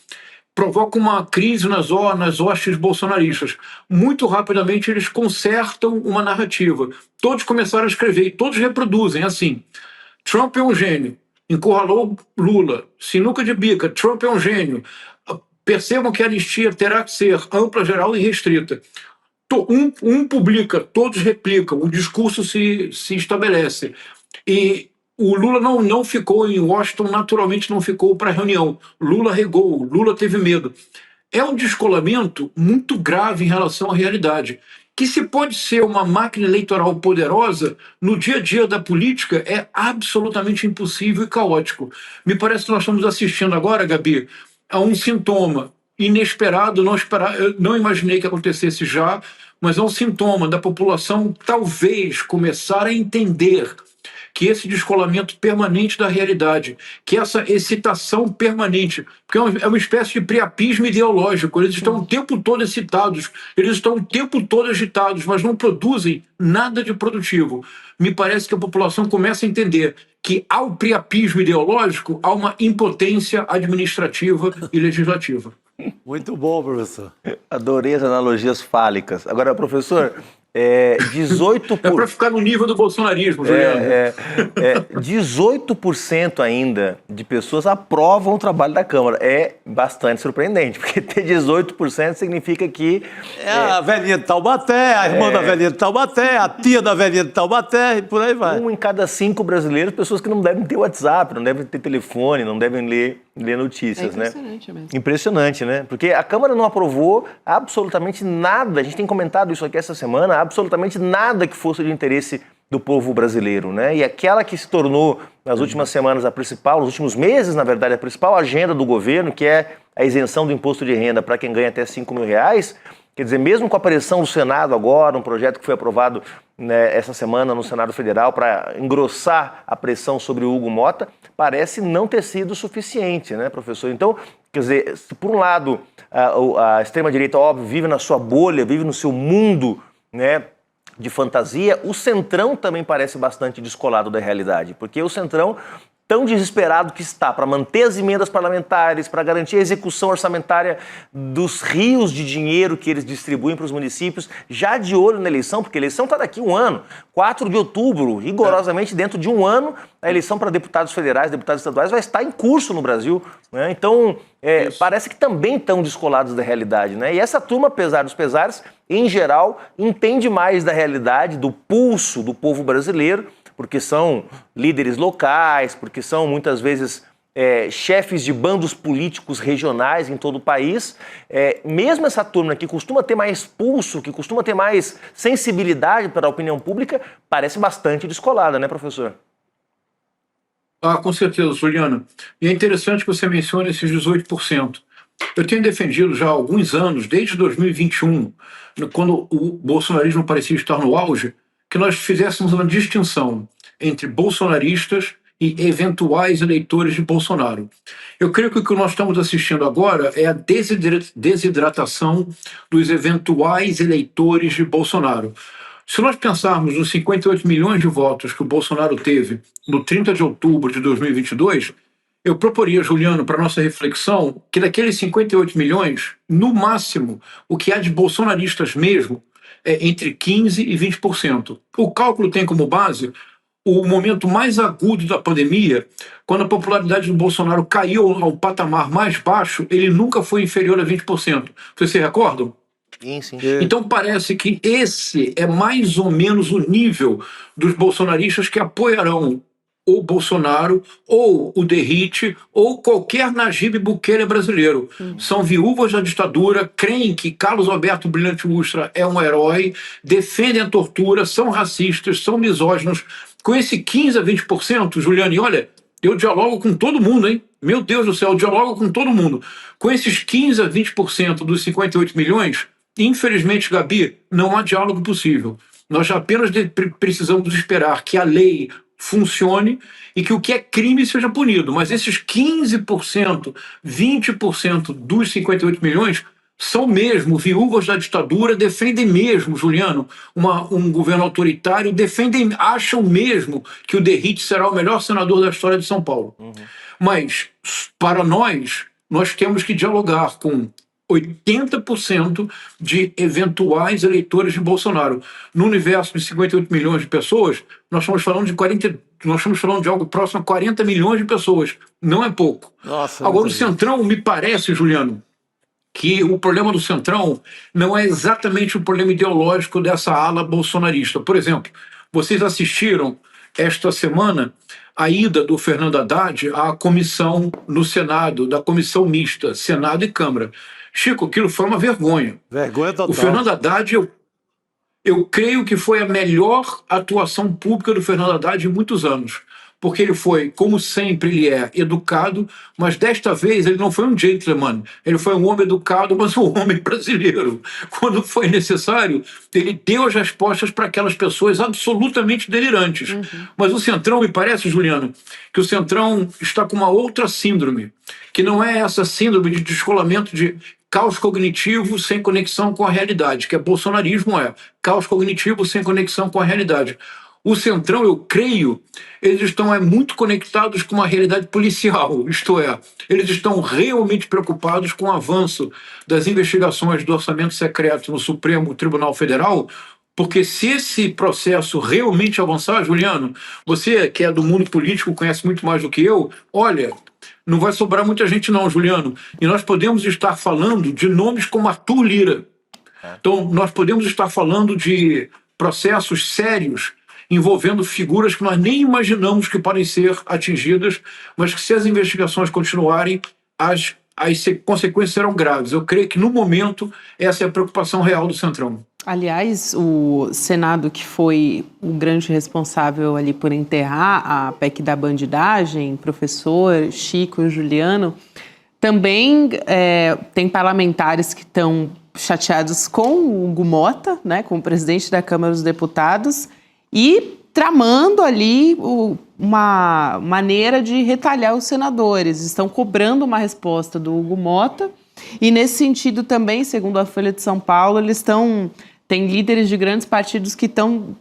Provoca uma crise nas hostes bolsonaristas. Muito rapidamente eles consertam uma narrativa. Todos começaram a escrever, e todos reproduzem assim: Trump é um gênio, encurralou Lula, sinuca de bica, Trump é um gênio. Percebam que a anistia terá que ser ampla, geral e restrita. Um publica, todos replicam, o discurso se estabelece. E o Lula não ficou em Washington, naturalmente não ficou para a reunião. Lula regou, Lula teve medo. É um descolamento muito grave em relação à realidade. Que se pode ser uma máquina eleitoral poderosa, no dia a dia da política é absolutamente impossível e caótico. Me parece que nós estamos assistindo agora, Gabi, a um sintoma inesperado, eu não imaginei que acontecesse já, mas é um sintoma da população talvez começar a entender que esse descolamento permanente da realidade, que essa excitação permanente, porque é uma espécie de priapismo ideológico, eles estão o tempo todo excitados, eles estão o tempo todo agitados, mas não produzem nada de produtivo. Me parece que a população começa a entender que ao priapismo ideológico há uma impotência administrativa e legislativa. Muito bom, professor. Adorei as analogias fálicas. Agora, professor, 18%... É para ficar no nível do bolsonarismo, Juliano. 18% ainda de pessoas aprovam o trabalho da Câmara. É bastante surpreendente, porque ter 18% significa que... a velhinha de Taubaté, a irmã da velhinha de Taubaté, a tia da velhinha de Taubaté, e por aí vai. 1 em cada 5 brasileiros, pessoas que não devem ter WhatsApp, não devem ter telefone, não devem ler notícias, né? Impressionante mesmo. Impressionante, né? Porque a Câmara não aprovou absolutamente nada, a gente tem comentado isso aqui essa semana, absolutamente nada que fosse de interesse do povo brasileiro, né? E aquela que se tornou, nas últimas semanas, a principal, nos últimos meses, na verdade, a principal agenda do governo, que é a isenção do imposto de renda para quem ganha até R$5.000, quer dizer, mesmo com a pressão do Senado agora, um projeto que foi aprovado, né, essa semana no Senado Federal para engrossar a pressão sobre o Hugo Mota, parece não ter sido suficiente, né, professor? Então, quer dizer, se por um lado a extrema-direita, óbvio, vive na sua bolha, vive no seu mundo, né, de fantasia, o Centrão também parece bastante descolado da realidade, porque o Centrão tão desesperado que está para manter as emendas parlamentares, para garantir a execução orçamentária dos rios de dinheiro que eles distribuem para os municípios, já de olho na eleição, porque a eleição está daqui um ano, 4 de outubro, rigorosamente dentro de um ano, a eleição para deputados federais, deputados estaduais vai estar em curso no Brasil, né? Então, parece que também estão descolados da realidade, né? E essa turma, apesar dos pesares, em geral, entende mais da realidade, do pulso do povo brasileiro, porque são líderes locais, porque são muitas vezes chefes de bandos políticos regionais em todo o país. Mesmo essa turma que costuma ter mais pulso, que costuma ter mais sensibilidade para a opinião pública, parece bastante descolada, né, professor? Com certeza, Juliana. E é interessante que você mencione esses 18%. Eu tenho defendido já há alguns anos, desde 2021, quando o bolsonarismo parecia estar no auge, que nós fizéssemos uma distinção entre bolsonaristas e eventuais eleitores de Bolsonaro. Eu creio que o que nós estamos assistindo agora é a desidratação dos eventuais eleitores de Bolsonaro. Se nós pensarmos nos 58 milhões de votos que o Bolsonaro teve no 30 de outubro de 2022, eu proporia, Juliano, para nossa reflexão, que daqueles 58 milhões, no máximo, o que há de bolsonaristas mesmo é entre 15% e 20%. O cálculo tem como base o momento mais agudo da pandemia, quando a popularidade do Bolsonaro caiu ao patamar mais baixo, ele nunca foi inferior a 20%. Vocês se recordam? Sim. Então parece que esse é mais ou menos o nível dos bolsonaristas que apoiarão ou Bolsonaro, ou o Derrite, ou qualquer Najib Bukele brasileiro. São viúvas da ditadura, creem que Carlos Alberto Brilhante Ustra é um herói, defendem a tortura, são racistas, são misóginos. Com esse 15% a 20%, Juliane, olha, eu dialogo com todo mundo, hein? Meu Deus do céu, eu dialogo com todo mundo. Com esses 15% a 20% dos 58 milhões, infelizmente, Gabi, não há diálogo possível. Nós apenas precisamos esperar que a lei funcione e que o que é crime seja punido. Mas esses 15%, 20% dos 58 milhões são mesmo viúvas da ditadura, defendem mesmo, Juliano, um governo autoritário, acham mesmo que o Derrite será o melhor senador da história de São Paulo. Mas, para nós temos que dialogar com 80% de eventuais eleitores de Bolsonaro. No universo de 58 milhões de pessoas, nós estamos falando de algo próximo a 40 milhões de pessoas. Não é pouco. Nossa, agora, o Centrão, me parece, Juliano, que o problema do Centrão não é exatamente o problema ideológico dessa ala bolsonarista. Por exemplo, vocês assistiram esta semana a ida do Fernando Haddad à comissão no Senado, da comissão mista, Senado e Câmara. Chico, aquilo foi uma vergonha. Vergonha total. O Fernando Haddad, eu creio que foi a melhor atuação pública do Fernando Haddad em muitos anos. Porque ele foi, como sempre ele é, educado, mas desta vez ele não foi um gentleman. Ele foi um homem educado, mas um homem brasileiro. Quando foi necessário, ele deu as respostas para aquelas pessoas absolutamente delirantes. Mas o Centrão, me parece, Juliano, que o Centrão está com uma outra síndrome, que não é essa síndrome de descolamento de caos cognitivo sem conexão com a realidade, que é bolsonarismo, caos cognitivo sem conexão com a realidade. O Centrão, eu creio, eles estão muito conectados com uma realidade policial, isto é, eles estão realmente preocupados com o avanço das investigações do orçamento secreto no Supremo Tribunal Federal, porque se esse processo realmente avançar, Juliano, você que é do mundo político, conhece muito mais do que eu, olha, não vai sobrar muita gente não, Juliano, e nós podemos estar falando de nomes como Arthur Lira. Então, nós podemos estar falando de processos sérios envolvendo figuras que nós nem imaginamos que podem ser atingidas, mas que se as investigações continuarem, as consequências serão graves. Eu creio que, no momento, essa é a preocupação real do Centrão. Aliás, o Senado, que foi o grande responsável ali por enterrar a PEC da bandidagem, professor Chico e Juliano, também tem parlamentares que estão chateados com o Hugo Mota, né, com o presidente da Câmara dos Deputados, e tramando ali uma maneira de retalhar os senadores. Estão cobrando uma resposta do Hugo Mota e, nesse sentido também, segundo a Folha de São Paulo, tem líderes de grandes partidos que estão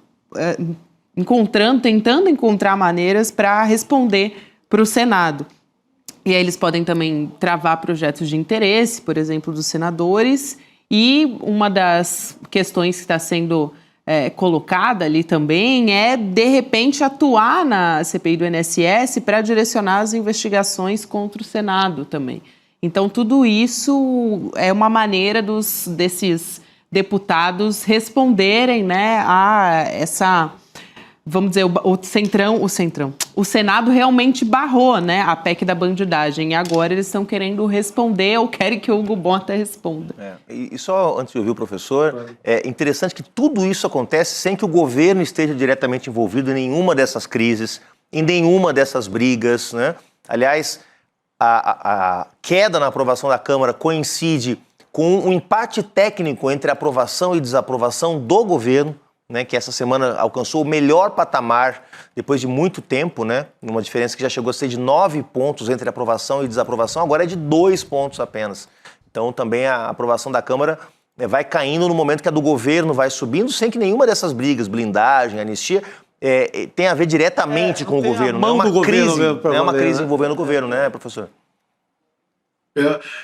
tentando encontrar maneiras para responder para o Senado. E aí eles podem também travar projetos de interesse, por exemplo, dos senadores. E uma das questões que está sendo colocada ali também é, de repente, atuar na CPI do INSS para direcionar as investigações contra o Senado também. Então, tudo isso é uma maneira desses deputados responderem, né, a essa... Vamos dizer, o Senado realmente barrou, né, a PEC da bandidagem. E agora eles estão querendo responder ou querem que o Hugo Bonta responda. E só antes de ouvir o professor, é interessante que tudo isso acontece sem que o governo esteja diretamente envolvido em nenhuma dessas crises, em nenhuma dessas brigas, né? Aliás, a queda na aprovação da Câmara coincide com um empate técnico entre aprovação e desaprovação do governo, né, que essa semana alcançou o melhor patamar depois de muito tempo, né, uma diferença que já chegou a ser de 9 pontos entre aprovação e desaprovação, agora é de 2 pontos apenas. Então também a aprovação da Câmara vai caindo no momento que a do governo vai subindo, sem que nenhuma dessas brigas, blindagem, anistia, tenha a ver diretamente com o governo. Não é uma crise, não é uma crise envolvendo o governo, né, professor?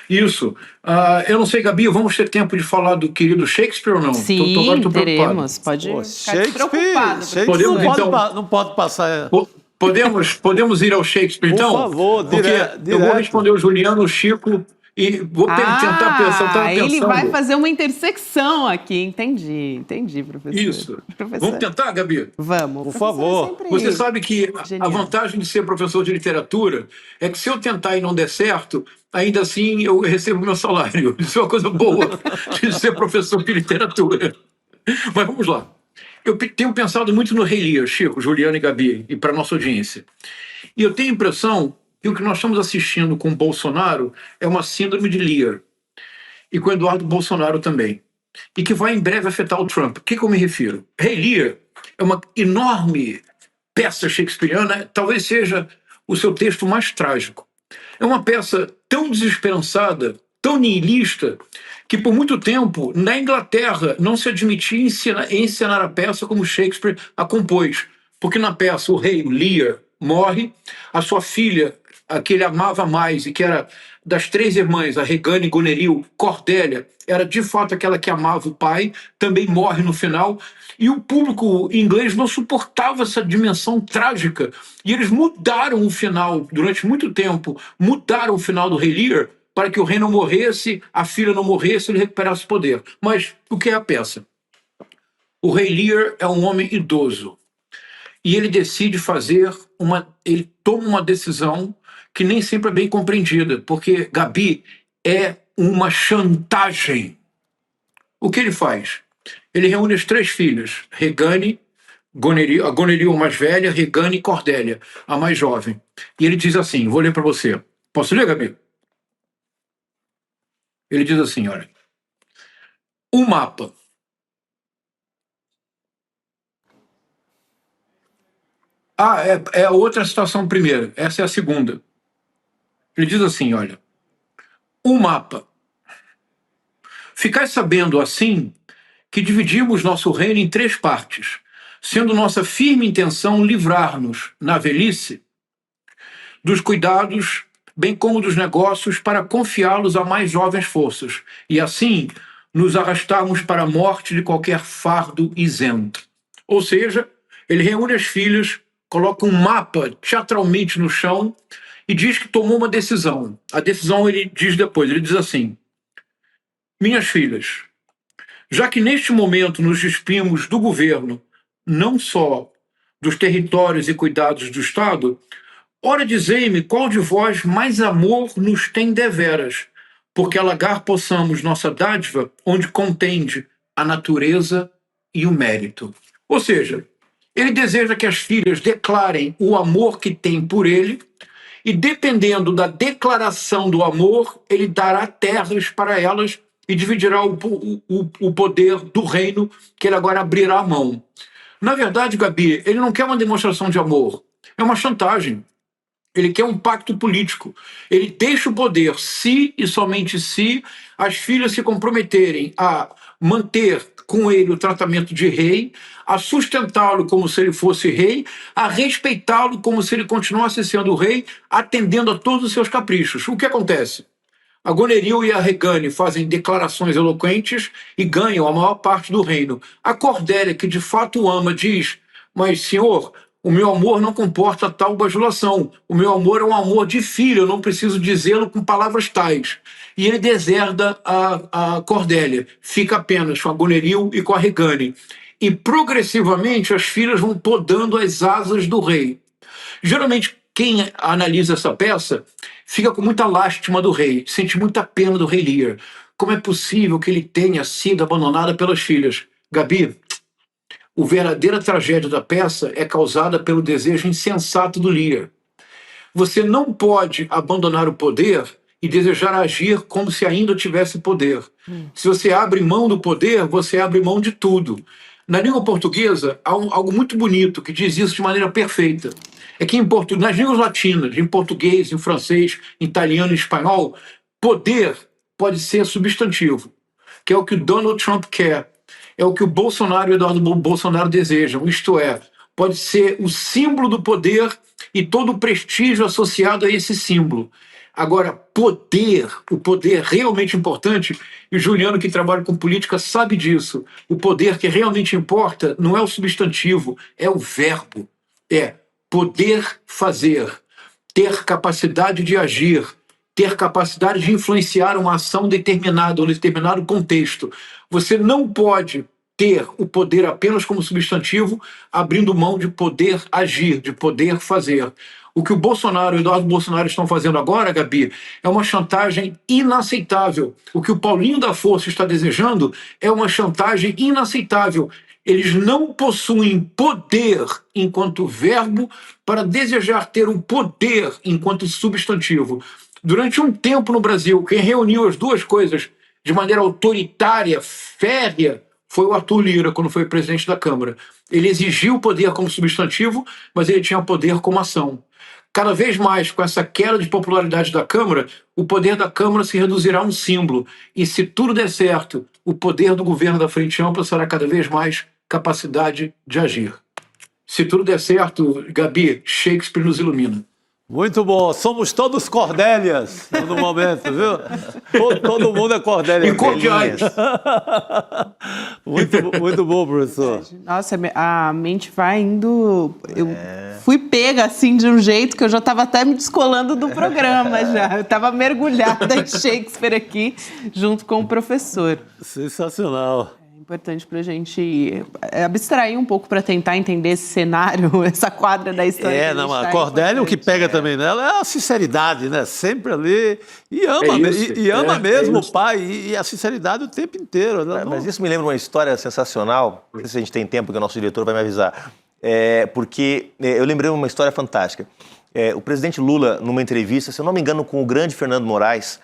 Isso. Eu não sei, Gabi, vamos ter tempo de falar do querido Shakespeare ou não? Sim, teremos. Pode ficar despreocupado. Podemos, não pode passar... Podemos ir ao Shakespeare, então? Por favor, porque eu vou responder o Juliano, o Chico, e vou tentar pensar. Ele vai fazer uma intersecção aqui. Entendi, professor. Isso. Professor. Vamos tentar, Gabi? Vamos. Por favor. Você sabe que Genial. A vantagem de ser professor de literatura é que se eu tentar e não der certo, ainda assim eu recebo meu salário. Isso é uma coisa boa de ser professor de literatura. Mas vamos lá. Eu tenho pensado muito no Rei Lear, Chico, Juliano e Gabi, e para a nossa audiência. E eu tenho a impressão que o que nós estamos assistindo com o Bolsonaro é uma síndrome de Lear. E com o Eduardo Bolsonaro também. E que vai em breve afetar o Trump. O que eu me refiro? Rei Lear é uma enorme peça shakespeariana, talvez seja o seu texto mais trágico. É uma peça tão desesperançada, tão nihilista, que por muito tempo, na Inglaterra, não se admitia encenar a peça como Shakespeare a compôs. Porque na peça o rei, Lear, morre, a sua filha, a que ele amava mais e que era das 3 irmãs, a Regane, Goneril, Cordélia, era de fato aquela que amava o pai, também morre no final, e o público inglês não suportava essa dimensão trágica, e eles mudaram o final, durante muito tempo, mudaram o final do Rei Lear para que o rei não morresse, a filha não morresse, ele recuperasse o poder. Mas o que é a peça? O Rei Lear é um homem idoso, e ele decide ele toma uma decisão que nem sempre é bem compreendida, porque, Gabi, é uma chantagem. O que ele faz? Ele reúne as 3 filhas, Regane, Goneril, a Goneril, a mais velha, Regane e Cordélia, a mais jovem. E ele diz assim, vou ler para você. Posso ler, Gabi? Ele diz assim, olha, um mapa. É a outra situação primeiro, essa é a segunda. Ele diz assim, olha, um mapa. Ficai sabendo, assim, que dividimos nosso reino em 3 partes, sendo nossa firme intenção livrar-nos, na velhice, dos cuidados, bem como dos negócios, para confiá-los a mais jovens forças, e assim nos arrastarmos para a morte de qualquer fardo isento. Ou seja, ele reúne as filhas, coloca um mapa teatralmente no chão e diz que tomou uma decisão. A decisão ele diz depois, ele diz assim, minhas filhas, já que neste momento nos despimos do governo, não só dos territórios e cuidados do Estado, ora dizei-me qual de vós mais amor nos tem deveras, porque alagar possamos nossa dádiva onde contende a natureza e o mérito. Ou seja, ele deseja que as filhas declarem o amor que têm por ele e, dependendo da declaração do amor, ele dará terras para elas e dividirá o poder do reino que ele agora abrirá a mão. Na verdade, Gabi, ele não quer uma demonstração de amor, é uma chantagem. Ele quer um pacto político. Ele deixa o poder se e somente se as filhas se comprometerem a manter com ele o tratamento de rei, a sustentá-lo como se ele fosse rei, a respeitá-lo como se ele continuasse sendo rei, atendendo a todos os seus caprichos. O que acontece? A Gonerill e a Regane fazem declarações eloquentes e ganham a maior parte do reino. A Cordélia, que de fato o ama, diz: mas, senhor, o meu amor não comporta tal bajulação. O meu amor é um amor de filho, eu não preciso dizê-lo com palavras tais. E ele deserda a Cordélia, fica apenas com a Gonerill e com a Regane. E progressivamente as filhas vão podando as asas do rei. Geralmente, quem analisa essa peça fica com muita lástima do rei, sente muita pena do rei Lear. Como é possível que ele tenha sido abandonado pelas filhas? Gabi, a verdadeira tragédia da peça é causada pelo desejo insensato do Lear. Você não pode abandonar o poder e desejar agir como se ainda tivesse poder. Se você abre mão do poder, você abre mão de tudo. Na língua portuguesa, há algo muito bonito que diz isso de maneira perfeita. É que nas línguas latinas, em português, em francês, em italiano e espanhol, poder pode ser substantivo, que é o que o Donald Trump quer, é o que o Bolsonaro e o Eduardo Bolsonaro desejam, isto é, pode ser o símbolo do poder e todo o prestígio associado a esse símbolo. Agora, poder, o poder realmente importante, e o Juliano, que trabalha com política, sabe disso, o poder que realmente importa não é o substantivo, é o verbo. É poder fazer, ter capacidade de agir, ter capacidade de influenciar uma ação determinada, um determinado contexto. Você não pode ter o poder apenas como substantivo, abrindo mão de poder agir, de poder fazer. O que o Bolsonaro e o Eduardo Bolsonaro estão fazendo agora, Gabi, é uma chantagem inaceitável. O que o Paulinho da Força está desejando é uma chantagem inaceitável. Eles não possuem poder enquanto verbo para desejar ter um poder enquanto substantivo. Durante um tempo no Brasil, quem reuniu as duas coisas de maneira autoritária, férrea, foi o Arthur Lira, quando foi presidente da Câmara. Ele exigiu o poder como substantivo, mas ele tinha poder como ação. Cada vez mais, com essa queda de popularidade da Câmara, o poder da Câmara se reduzirá a um símbolo. E se tudo der certo, o poder do governo da Frente Ampla será cada vez mais capacidade de agir. Se tudo der certo, Gabi, Shakespeare nos ilumina. Muito bom, somos todos Cordélias no momento, viu? Todo mundo é Cordélia. E cordiais. Muito bom, professor. Nossa, a mente vai indo... Eu fui pega, assim, de um jeito que eu já estava até me descolando do programa já. Eu estava mergulhada em Shakespeare aqui, junto com o professor. Sensacional. Importante para a gente abstrair um pouco para tentar entender esse cenário, essa quadra da história. A Cordélia, o que pega também nela é a sinceridade, né? Sempre ali. E ama, mesmo o pai, e a sinceridade o tempo inteiro. Mas isso me lembra uma história sensacional. Não sei se a gente tem tempo, porque o nosso diretor vai me avisar. Porque eu lembrei uma história fantástica. O presidente Lula, numa entrevista, se eu não me engano, com o grande Fernando Moraes,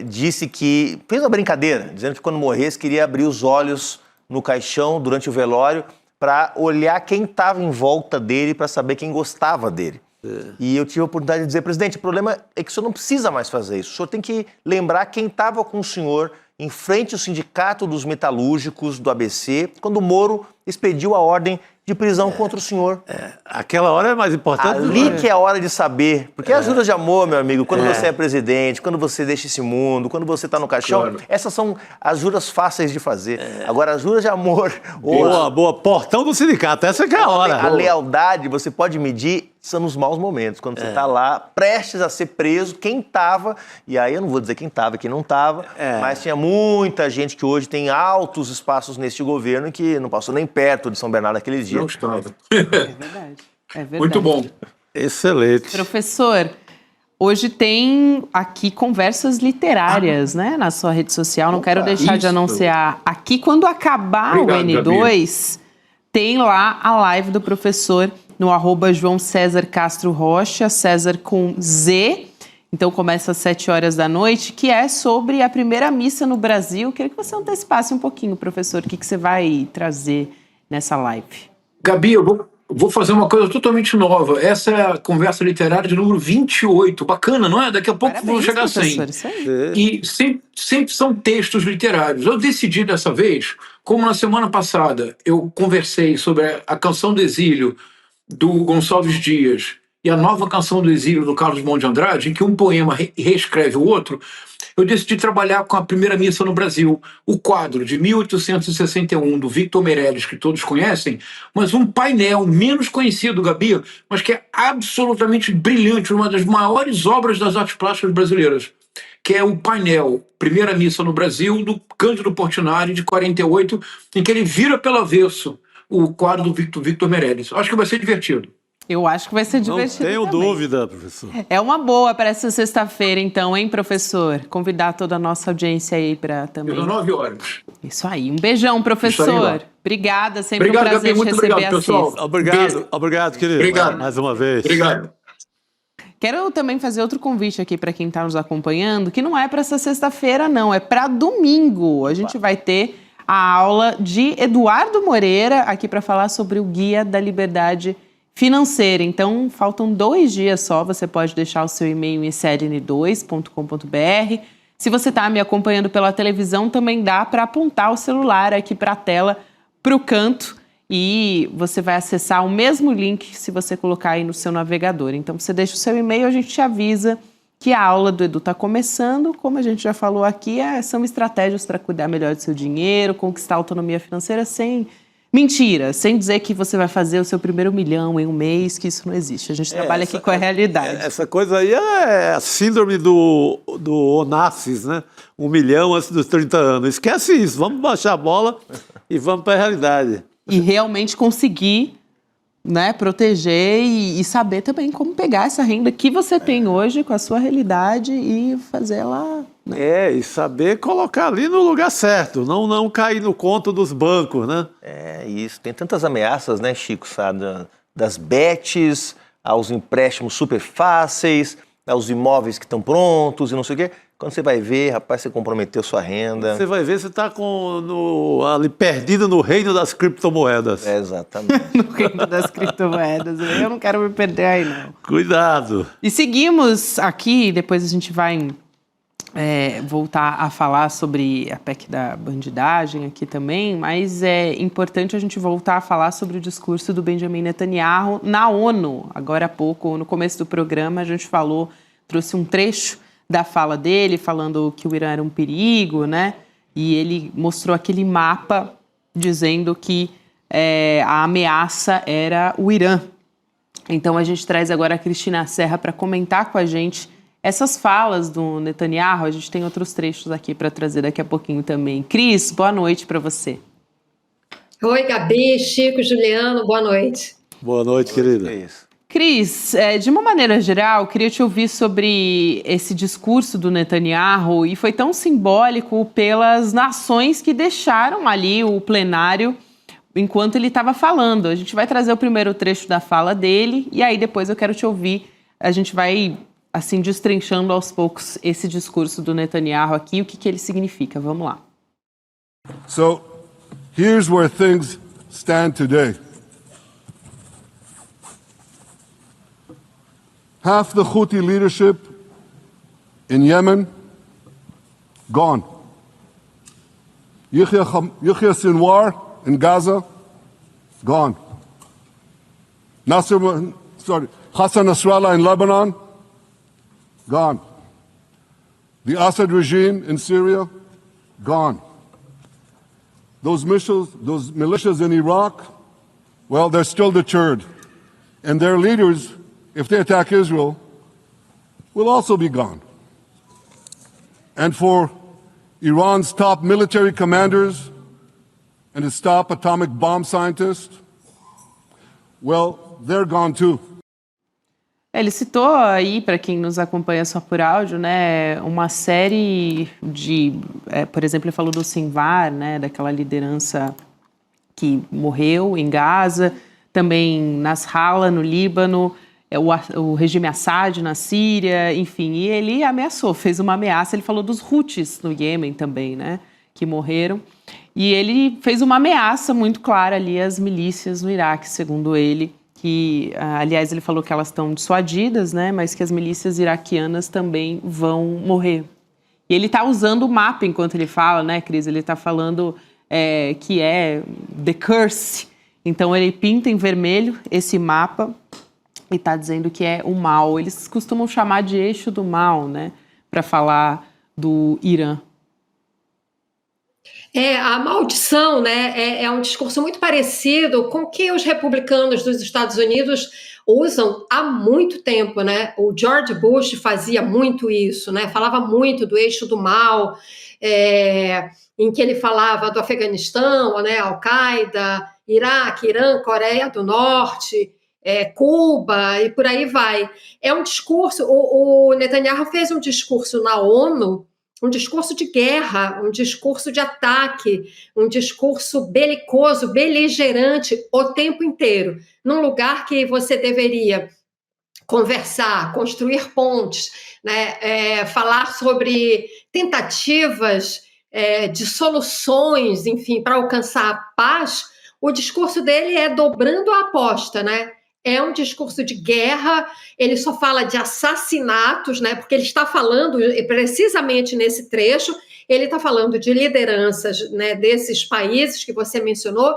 disse que fez uma brincadeira, dizendo que quando morresse queria abrir os olhos no caixão durante o velório para olhar quem estava em volta dele, para saber quem gostava dele. E eu tive a oportunidade de dizer: presidente, o problema é que o senhor não precisa mais fazer isso. O senhor tem que lembrar quem estava com o senhor em frente ao sindicato dos metalúrgicos do ABC, quando o Moro expediu a ordem de prisão contra o senhor. Aquela hora é mais importante. Ali que é a hora de saber. Porque as juras de amor, meu amigo, quando você é presidente, quando você deixa esse mundo, quando você está no caixão, claro, essas são as juras fáceis de fazer. Agora, as juras de amor... Boa. Portão do sindicato, essa que é a hora. A lealdade, você pode medir, são nos maus momentos. Quando você está lá, prestes a ser preso, quem estava... E aí eu não vou dizer quem estava e quem não estava, mas tinha muita gente que hoje tem altos espaços neste governo que não passou nem perto de São Bernardo naquele dia. Não estava. É verdade. Muito bom. Excelente. Professor, hoje tem aqui conversas literárias, né, na sua rede social. Não quero deixar de anunciar aqui. Quando acabar o N2, tem lá a live do professor no @João César Castro Rocha, César com Z. Então começa às 7h da noite, que é sobre a primeira missa no Brasil. Queria que você antecipasse um pouquinho, professor, o que você vai trazer nessa live. Gabi, eu vou fazer uma coisa totalmente nova. Essa é a conversa literária de número 28. Bacana, não é? Daqui a pouco vamos chegar a 100. Isso aí. E sempre são textos literários. Eu decidi dessa vez Como na semana passada eu conversei sobre a canção do exílio do Gonçalves Dias e a nova canção do exílio do Carlos Drummond de Andrade, em que um poema reescreve o outro, eu decidi trabalhar com a primeira missa no Brasil, o quadro de 1861 do Victor Meirelles, que todos conhecem, mas um painel menos conhecido, Gabi, mas que é absolutamente brilhante, uma das maiores obras das artes plásticas brasileiras, que é o painel Primeira Missa no Brasil, do Cândido Portinari, de 48, em que ele vira pelo avesso o quadro do Victor Meirelles. Acho que vai ser divertido. Eu acho que vai ser divertido. Não tenho também. dúvida, professor. É uma boa para essa sexta-feira, então, hein, professor? Convidar toda a nossa audiência aí para também. 19 horas. Isso aí. Um beijão, professor. Obrigada, sempre Obrigado, um prazer Gabi, muito te receber obrigado, pessoal. assim. Obrigado, querido. Obrigado. Mais uma vez. Obrigado. Quero também fazer outro convite aqui para quem está nos acompanhando, que não é para essa sexta-feira, não, é para domingo. A gente vai ter a aula de Eduardo Moreira aqui para falar sobre o Guia da Liberdade Financeira. Então, faltam 2 dias só, você pode deixar o seu e-mail em srn2.com.br. Se você está me acompanhando pela televisão, também dá para apontar o celular aqui para a tela, para o canto, e você vai acessar o mesmo link se você colocar aí no seu navegador. Então, você deixa o seu e-mail, a gente te avisa que a aula do Edu está começando. Como a gente já falou aqui, são estratégias para cuidar melhor do seu dinheiro, conquistar a autonomia financeira sem mentira, sem dizer que você vai fazer o seu primeiro milhão em um mês, que isso não existe. A gente trabalha aqui com a realidade. Essa coisa aí é a síndrome do Onassis, né? 1 milhão antes dos 30 anos. Esquece isso, vamos baixar a bola e vamos para a realidade. E realmente conseguir, né, proteger e saber também como pegar essa renda que você tem hoje com a sua realidade e fazer ela... Né? E saber colocar ali no lugar certo, não cair no conto dos bancos, né? É isso, tem tantas ameaças, né, Chico, sabe? Das bets, aos empréstimos super fáceis, aos imóveis que estão prontos e não sei o quê. Quando você vai ver, rapaz, você comprometeu sua renda. Você vai ver, você está ali perdido no reino das criptomoedas. É, exatamente. No reino das criptomoedas. Eu não quero me perder aí, não. Cuidado. E seguimos aqui, depois a gente vai voltar a falar sobre a PEC da bandidagem aqui também, mas é importante a gente voltar a falar sobre o discurso do Benjamin Netanyahu na ONU. Agora há pouco, no começo do programa, a gente trouxe um trecho da fala dele, falando que o Irã era um perigo, né? E ele mostrou aquele mapa dizendo que a ameaça era o Irã. Então a gente traz agora a Cristina Serra para comentar com a gente essas falas do Netanyahu. A gente tem outros trechos aqui para trazer daqui a pouquinho também. Cris, boa noite para você. Oi, Gabi, Chico, Juliano, boa noite. Boa noite, querida. É isso. Cris, de uma maneira geral, queria te ouvir sobre esse discurso do Netanyahu, e foi tão simbólico pelas nações que deixaram ali o plenário enquanto ele estava falando. A gente vai trazer o primeiro trecho da fala dele e aí depois eu quero te ouvir. A gente vai, assim, destrinchando aos poucos esse discurso do Netanyahu aqui, o que ele significa. Vamos lá. So, here's where things stand today. Half the Houthi leadership in Yemen, gone. Yahya Sinwar in Gaza, gone. Hassan Nasrallah in Lebanon, gone. The Assad regime in Syria, gone. Those militias in Iraq, well, they're still deterred. And their leaders, if they attack Israel, will also be gone. And for Iran's top military commanders and its top atomic bomb scientists, well, they're gone too. Ele citou aí, para quem nos acompanha só por áudio, né, uma série de... por exemplo, ele falou do Sinwar, né, daquela liderança que morreu em Gaza, também Nasrallah, no Líbano, o regime Assad na Síria, enfim. E ele ameaçou, fez uma ameaça. Ele falou dos Houthis no Iêmen também, né, que morreram. E ele fez uma ameaça muito clara ali às milícias no Iraque, segundo ele, que, aliás, ele falou que elas estão dissuadidas, né, mas que as milícias iraquianas também vão morrer. E ele está usando o mapa enquanto ele fala, né, Cris? Ele está falando que é The Curse. Então ele pinta em vermelho esse mapa e está dizendo que é o mal. Eles costumam chamar de eixo do mal, né, para falar do Irã. A maldição, né, é um discurso muito parecido com o que os republicanos dos Estados Unidos usam há muito tempo, né? O George Bush fazia muito isso, né? Falava muito do eixo do mal, em que ele falava do Afeganistão, né? Al-Qaeda, Iraque, Irã, Coreia do Norte, Cuba e por aí vai. É um discurso. O Netanyahu fez um discurso na ONU, um discurso de guerra, um discurso de ataque, um discurso belicoso, beligerante o tempo inteiro, num lugar que você deveria conversar, construir pontes, né, falar sobre tentativas de soluções, enfim, para alcançar a paz. O discurso dele é dobrando a aposta, né? É um discurso de guerra, ele só fala de assassinatos, né? Porque ele está falando, precisamente nesse trecho, ele está falando de lideranças, né, desses países que você mencionou,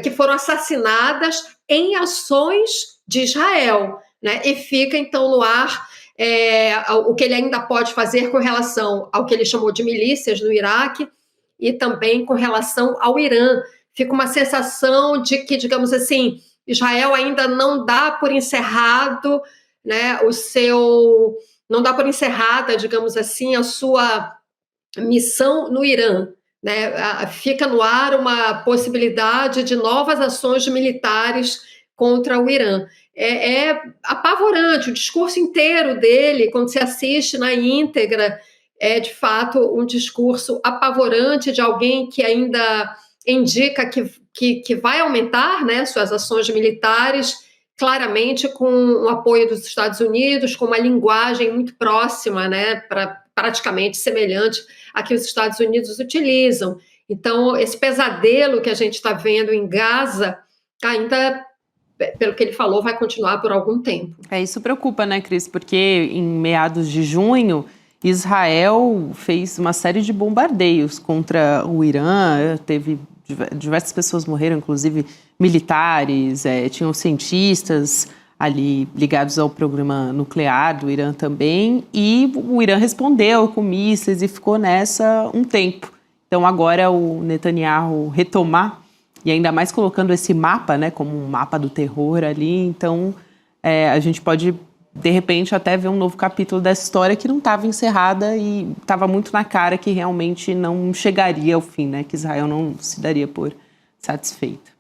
que foram assassinadas em ações de Israel, né? E fica, então, no ar o que ele ainda pode fazer com relação ao que ele chamou de milícias no Iraque e também com relação ao Irã. Fica uma sensação de que, digamos assim, Israel ainda não dá por encerrado, né, não dá por encerrada, digamos assim, a sua missão no Irã, né? Fica no ar uma possibilidade de novas ações militares contra o Irã. É apavorante, o discurso inteiro dele, quando você assiste na íntegra, é de fato um discurso apavorante de alguém que ainda indica que vai aumentar, né, suas ações militares, claramente com o apoio dos Estados Unidos, com uma linguagem muito próxima, né, praticamente semelhante à que os Estados Unidos utilizam. Então, esse pesadelo que a gente está vendo em Gaza, ainda, pelo que ele falou, vai continuar por algum tempo. Isso preocupa, né, Cris? Porque em meados de junho, Israel fez uma série de bombardeios contra o Irã, teve diversas pessoas morreram, inclusive militares, tinham cientistas ali ligados ao programa nuclear do Irã também, e o Irã respondeu com mísseis e ficou nessa um tempo. Então agora o Netanyahu retomar, e ainda mais colocando esse mapa, né, como um mapa do terror ali, então a gente pode, de repente, até ver um novo capítulo dessa história que não estava encerrada e estava muito na cara que realmente não chegaria ao fim, né? Que Israel não se daria por satisfeita.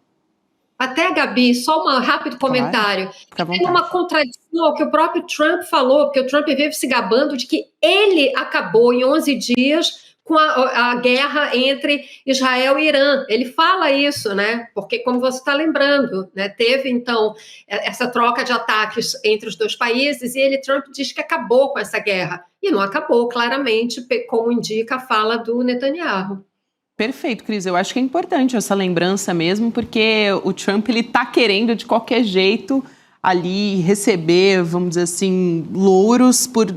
Até, Gabi, só um rápido comentário. Claro, tem uma contradição ao que o próprio Trump falou, porque o Trump vive se gabando de que ele acabou em 11 dias com a guerra entre Israel e Irã. Ele fala isso, né? Porque, como você está lembrando, né, teve, então, essa troca de ataques entre os dois países e Trump diz que acabou com essa guerra. E não acabou, claramente, como indica a fala do Netanyahu. Perfeito, Cris. Eu acho que é importante essa lembrança mesmo, porque o Trump ele está querendo, de qualquer jeito, ali receber, vamos dizer assim, louros por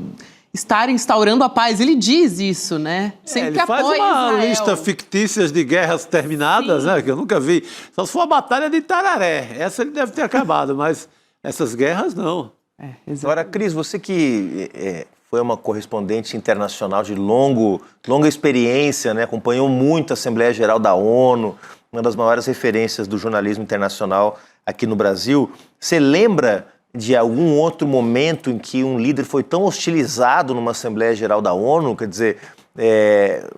estar instaurando a paz. Ele diz isso, né? Sempre ele faz uma lista fictícia de guerras terminadas, né? Que eu nunca vi. Só se for a Batalha de Tararé. Essa ele deve ter acabado, mas essas guerras não. Agora, Cris, você que foi uma correspondente internacional de longa experiência, né? Acompanhou muito a Assembleia Geral da ONU, uma das maiores referências do jornalismo internacional aqui no Brasil. Você lembra de algum outro momento em que um líder foi tão hostilizado numa Assembleia Geral da ONU? Quer dizer,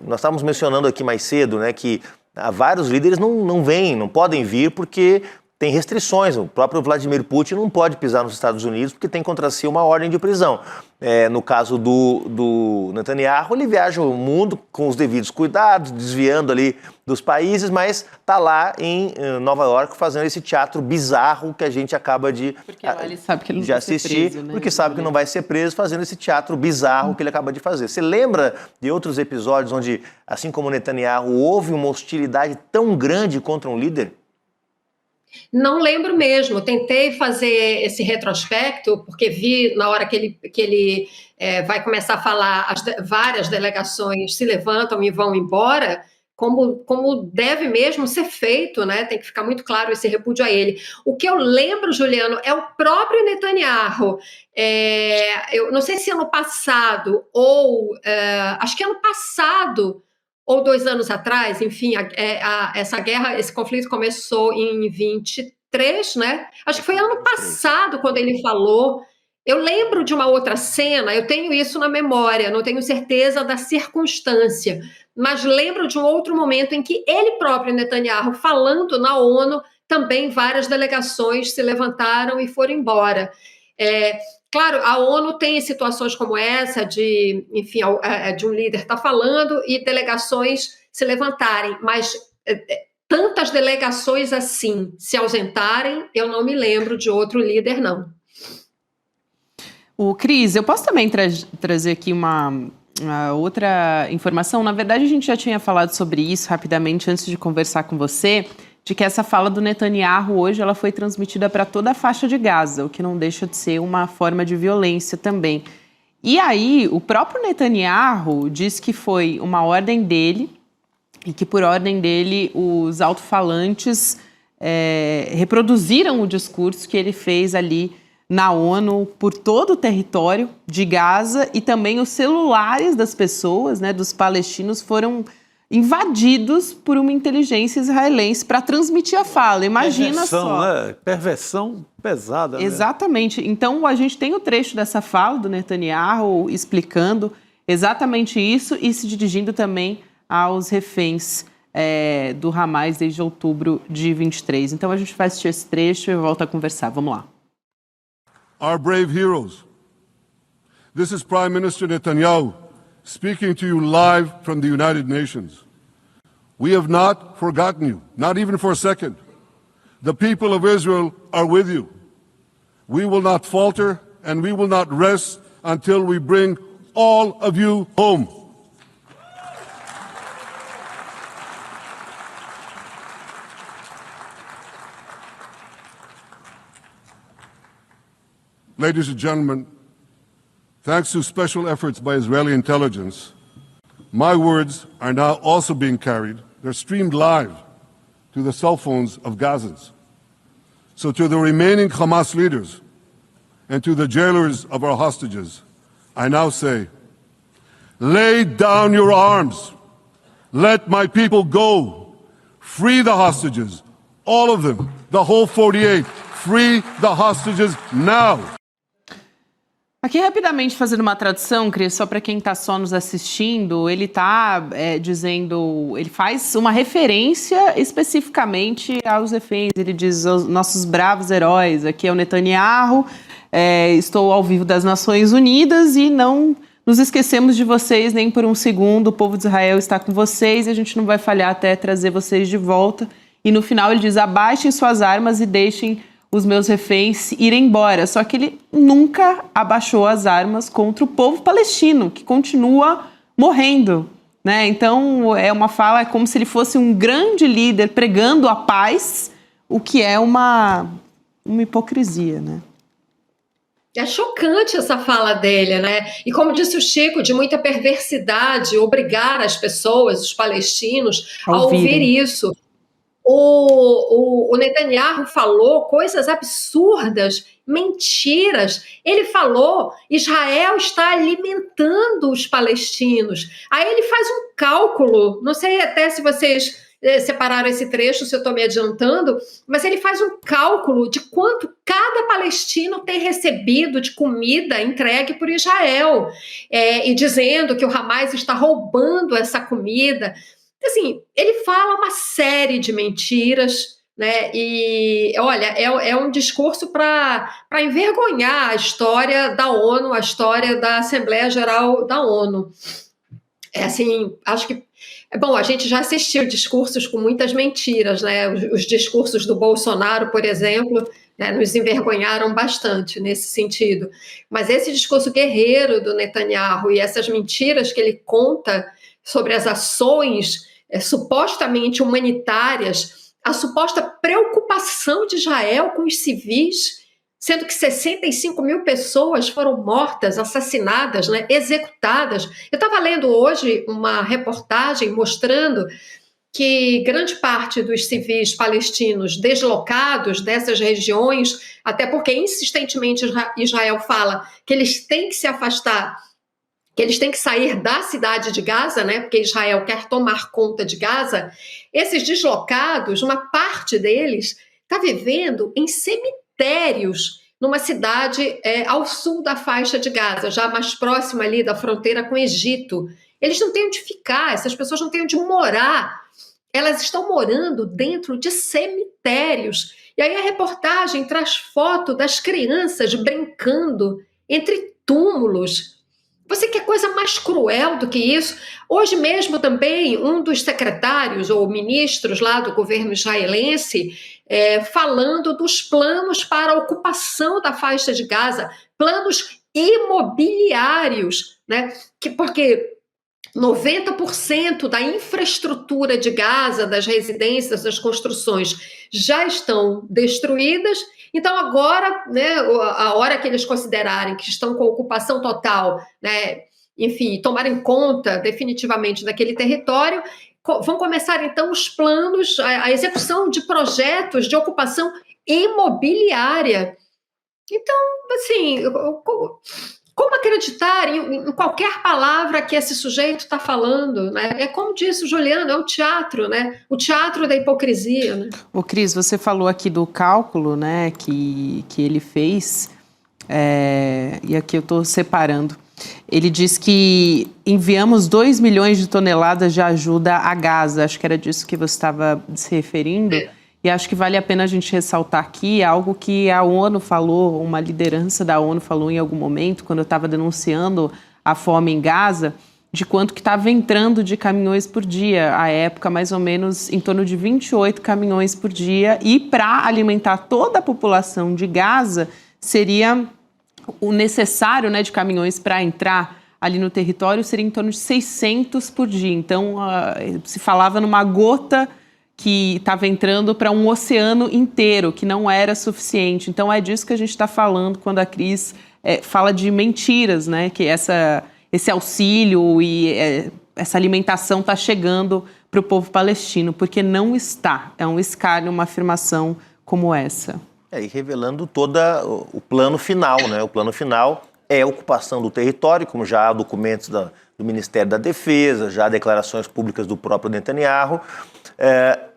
nós estávamos mencionando aqui mais cedo, né, que vários líderes não vêm, não podem vir porque tem restrições. O próprio Vladimir Putin não pode pisar nos Estados Unidos porque tem contra si uma ordem de prisão. No caso do Netanyahu, ele viaja o mundo com os devidos cuidados, desviando ali dos países, mas está lá em Nova York fazendo esse teatro bizarro que a gente acaba de ele sabe que ele não vai assistir, ser preso, né? porque sabe que não vai ser preso, fazendo esse teatro bizarro que ele acaba de fazer. Você lembra de outros episódios onde, assim como Netanyahu, houve uma hostilidade tão grande contra um líder? Não lembro mesmo, tentei fazer esse retrospecto, porque vi na hora que ele vai começar a falar, várias delegações se levantam e vão embora, como deve mesmo ser feito, né? Tem que ficar muito claro esse repúdio a ele. O que eu lembro, Juliano, é o próprio Netanyahu. Eu não sei se ano passado ou acho que ano passado ou 2 anos atrás, enfim, essa guerra, esse conflito começou em 23, né? Acho que foi ano passado quando ele falou. Eu lembro de uma outra cena, eu tenho isso na memória, não tenho certeza da circunstância, mas lembro de um outro momento em que ele próprio, Netanyahu, falando na ONU, também várias delegações se levantaram e foram embora. Claro, a ONU tem situações como essa de, enfim, de um líder estar falando e delegações se levantarem, mas tantas delegações assim se ausentarem, eu não me lembro de outro líder, não. Cris, eu posso também trazer aqui uma outra informação? Na verdade, a gente já tinha falado sobre isso rapidamente antes de conversar com você, de que essa fala do Netanyahu hoje ela foi transmitida para toda a faixa de Gaza, o que não deixa de ser uma forma de violência também. E aí, o próprio Netanyahu diz que foi uma ordem dele e que, por ordem dele, os alto-falantes reproduziram o discurso que ele fez ali na ONU por todo o território de Gaza, e também os celulares das pessoas, né, dos palestinos, foram invadidos por uma inteligência israelense para transmitir a fala. Imagina perversão, só. Né? Perversão pesada. Exatamente. Né? Então, a gente tem o trecho dessa fala do Netanyahu explicando exatamente isso e se dirigindo também aos reféns do Hamas desde outubro de 23. Então, a gente vai assistir esse trecho e volta a conversar. Vamos lá. Our brave heroes. This is Prime Minister Netanyahu speaking to you live from the United Nations. We have not forgotten you, not even for a second. The people of Israel are with you. We will not falter and we will not rest until we bring all of you home. Ladies and gentlemen, thanks to special efforts by Israeli intelligence, my words are now also being carried. They're streamed live to the cell phones of Gazans. So to the remaining Hamas leaders and to the jailers of our hostages, I now say, lay down your arms. Let my people go. Free the hostages, all of them, the whole 48. Free the hostages now. Aqui, rapidamente, fazendo uma tradução, Cris, só para quem está só nos assistindo, ele está dizendo, ele faz uma referência especificamente aos reféns. Ele diz, aos nossos bravos heróis, aqui é o Netanyahu, estou ao vivo das Nações Unidas e não nos esquecemos de vocês nem por um segundo, o povo de Israel está com vocês e a gente não vai falhar até trazer vocês de volta. E no final ele diz, abaixem suas armas e deixem os meus reféns irem embora. Só que ele nunca abaixou as armas contra o povo palestino, que continua morrendo, né? Então, é uma fala como se ele fosse um grande líder pregando a paz, o que é uma hipocrisia, né? É chocante essa fala dele, né? E como disse o Chico, de muita perversidade, obrigar as pessoas, os palestinos, a ouvir isso. O Netanyahu falou coisas absurdas, mentiras. Ele falou, Israel está alimentando os palestinos. Aí ele faz um cálculo, não sei até se vocês separaram esse trecho, se eu estou me adiantando, mas ele faz um cálculo de quanto cada palestino tem recebido de comida entregue por Israel, e dizendo que o Hamas está roubando essa comida. Assim, ele fala uma série de mentiras, né? E, olha, é um discurso para envergonhar a história da ONU, a história da Assembleia Geral da ONU. Assim, acho que... Bom, a gente já assistiu discursos com muitas mentiras, né? Os discursos do Bolsonaro, por exemplo, né, nos envergonharam bastante nesse sentido. Mas esse discurso guerreiro do Netanyahu e essas mentiras que ele conta sobre as ações supostamente humanitárias, a suposta preocupação de Israel com os civis, sendo que 65 mil pessoas foram mortas, assassinadas, né, executadas. Eu estava lendo hoje uma reportagem mostrando que grande parte dos civis palestinos deslocados dessas regiões, até porque insistentemente Israel fala que eles têm que se afastar, que eles têm que sair da cidade de Gaza, né, porque Israel quer tomar conta de Gaza, esses deslocados, uma parte deles está vivendo em cemitérios numa cidade ao sul da faixa de Gaza, já mais próxima ali da fronteira com o Egito. Eles não têm onde ficar, essas pessoas não têm onde morar. Elas estão morando dentro de cemitérios. E aí a reportagem traz foto das crianças brincando entre túmulos. Você quer coisa mais cruel do que isso? Hoje mesmo também um dos secretários ou ministros lá do governo israelense falando dos planos para a ocupação da faixa de Gaza, planos imobiliários, né? Porque 90% da infraestrutura de Gaza, das residências, das construções, já estão destruídas. Então, agora, né, a hora que eles considerarem que estão com ocupação total, né, enfim, tomarem conta definitivamente daquele território, vão começar, então, os planos, a execução de projetos de ocupação imobiliária. Então, assim, como acreditar em qualquer palavra que esse sujeito está falando, né? É como disse o Juliano, é o teatro, né? O teatro da hipocrisia, né? Ô, Cris, você falou aqui do cálculo, né, que ele fez, e aqui eu estou separando. Ele diz que enviamos 2 milhões de toneladas de ajuda a Gaza, acho que era disso que você estava se referindo. E acho que vale a pena a gente ressaltar aqui algo que a ONU falou, uma liderança da ONU falou em algum momento, quando eu estava denunciando a fome em Gaza, de quanto que estava entrando de caminhões por dia. À época, mais ou menos, em torno de 28 caminhões por dia. E para alimentar toda a população de Gaza, seria o necessário, né, de caminhões para entrar ali no território, seria em torno de 600 por dia. Então, se falava numa gota que estava entrando para um oceano inteiro, que não era suficiente. Então, é disso que a gente está falando quando a Cris fala de mentiras, né? Que esse auxílio e essa alimentação está chegando para o povo palestino, porque não está. É um escárnio, uma afirmação como essa. E revelando todo o plano final, né? O plano final é a ocupação do território, como já há documentos do Ministério da Defesa, já há declarações públicas do próprio Netanyahu,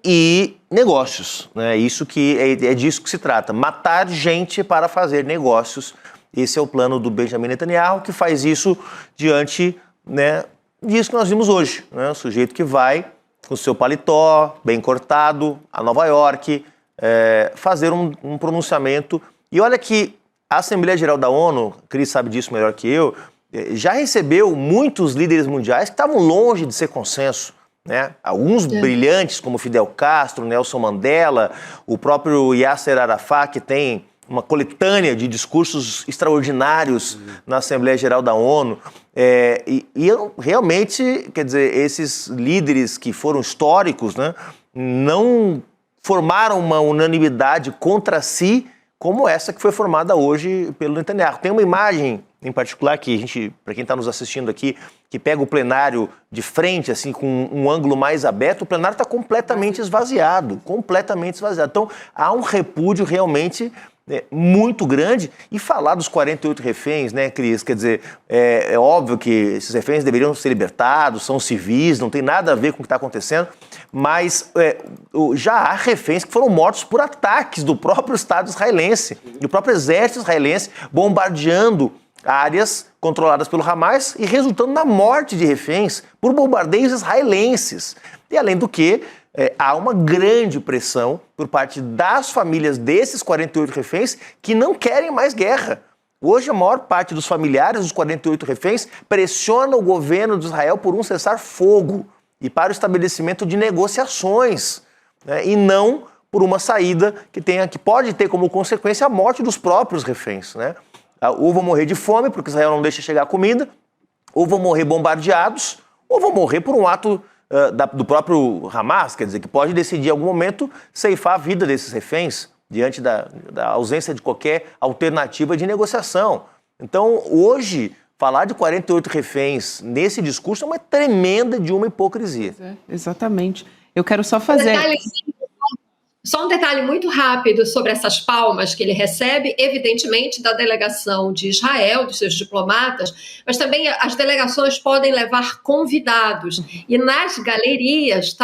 e negócios, né? Isso que é disso que se trata, matar gente para fazer negócios. Esse é o plano do Benjamin Netanyahu, que faz isso diante, né, disso que nós vimos hoje, né? O sujeito que vai com o seu paletó bem cortado a Nova York fazer um pronunciamento. E olha que a Assembleia Geral da ONU, Cris sabe disso melhor que eu, já recebeu muitos líderes mundiais que estavam longe de ser consenso, né? Alguns brilhantes, como Fidel Castro, Nelson Mandela, o próprio Yasser Arafat, que tem uma coletânea de discursos extraordinários na Assembleia Geral da ONU. Realmente, quer dizer, esses líderes que foram históricos, né, não formaram uma unanimidade contra si como essa que foi formada hoje pelo Netanyahu. Tem uma imagem em particular que a gente, para quem está nos assistindo aqui, que pega o plenário de frente, assim, com um ângulo mais aberto, o plenário está completamente esvaziado, Então, há um repúdio realmente muito grande. E falar dos 48 reféns, né, Cris? Quer dizer, é óbvio que esses reféns deveriam ser libertados, são civis, não tem nada a ver com o que está acontecendo, mas já há reféns que foram mortos por ataques do próprio Estado israelense, do próprio exército israelense, bombardeando áreas controladas pelo Hamas e resultando na morte de reféns por bombardeios israelenses. E além do que, há uma grande pressão por parte das famílias desses 48 reféns que não querem mais guerra. Hoje, a maior parte dos familiares dos 48 reféns pressiona o governo de Israel por um cessar-fogo e para o estabelecimento de negociações, né, e não por uma saída que pode ter como consequência a morte dos próprios reféns, né? Ou vão morrer de fome, porque Israel não deixa chegar comida, ou vão morrer bombardeados, ou vão morrer por um ato do próprio Hamas, quer dizer, que pode decidir em algum momento ceifar a vida desses reféns diante da ausência de qualquer alternativa de negociação. Então, hoje, falar de 48 reféns nesse discurso é uma tremenda de uma hipocrisia. Exatamente. Eu quero só fazer... Só um detalhe muito rápido sobre essas palmas que ele recebe, evidentemente, da delegação de Israel, dos seus diplomatas, mas também as delegações podem levar convidados. E nas galerias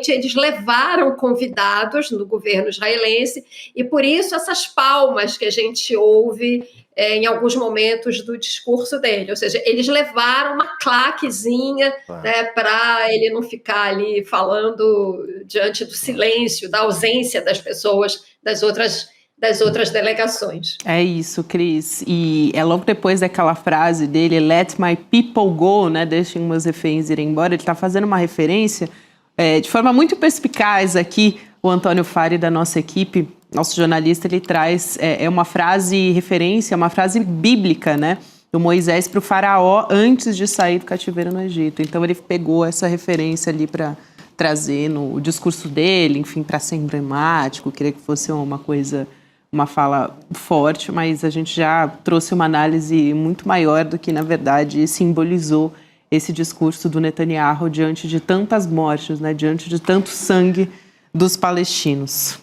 eles levaram convidados no governo israelense, e por isso essas palmas que a gente ouve em alguns momentos do discurso dele. Ou seja, eles levaram uma claquezinha, né, para ele não ficar ali falando diante do silêncio, da ausência das pessoas das outras delegações. É isso, Cris. E é logo depois daquela frase dele, let my people go, né, deixem meus reféns irem embora, ele está fazendo uma referência de forma muito perspicaz aqui, o Antônio Fari da nossa equipe, nosso jornalista, ele traz uma frase referência, uma frase bíblica, né, do Moisés para o faraó antes de sair do cativeiro no Egito. Então ele pegou essa referência ali para trazer no discurso dele, enfim, para ser emblemático, queria que fosse uma fala forte, mas a gente já trouxe uma análise muito maior do que, na verdade, simbolizou esse discurso do Netanyahu diante de tantas mortes, né, diante de tanto sangue dos palestinos.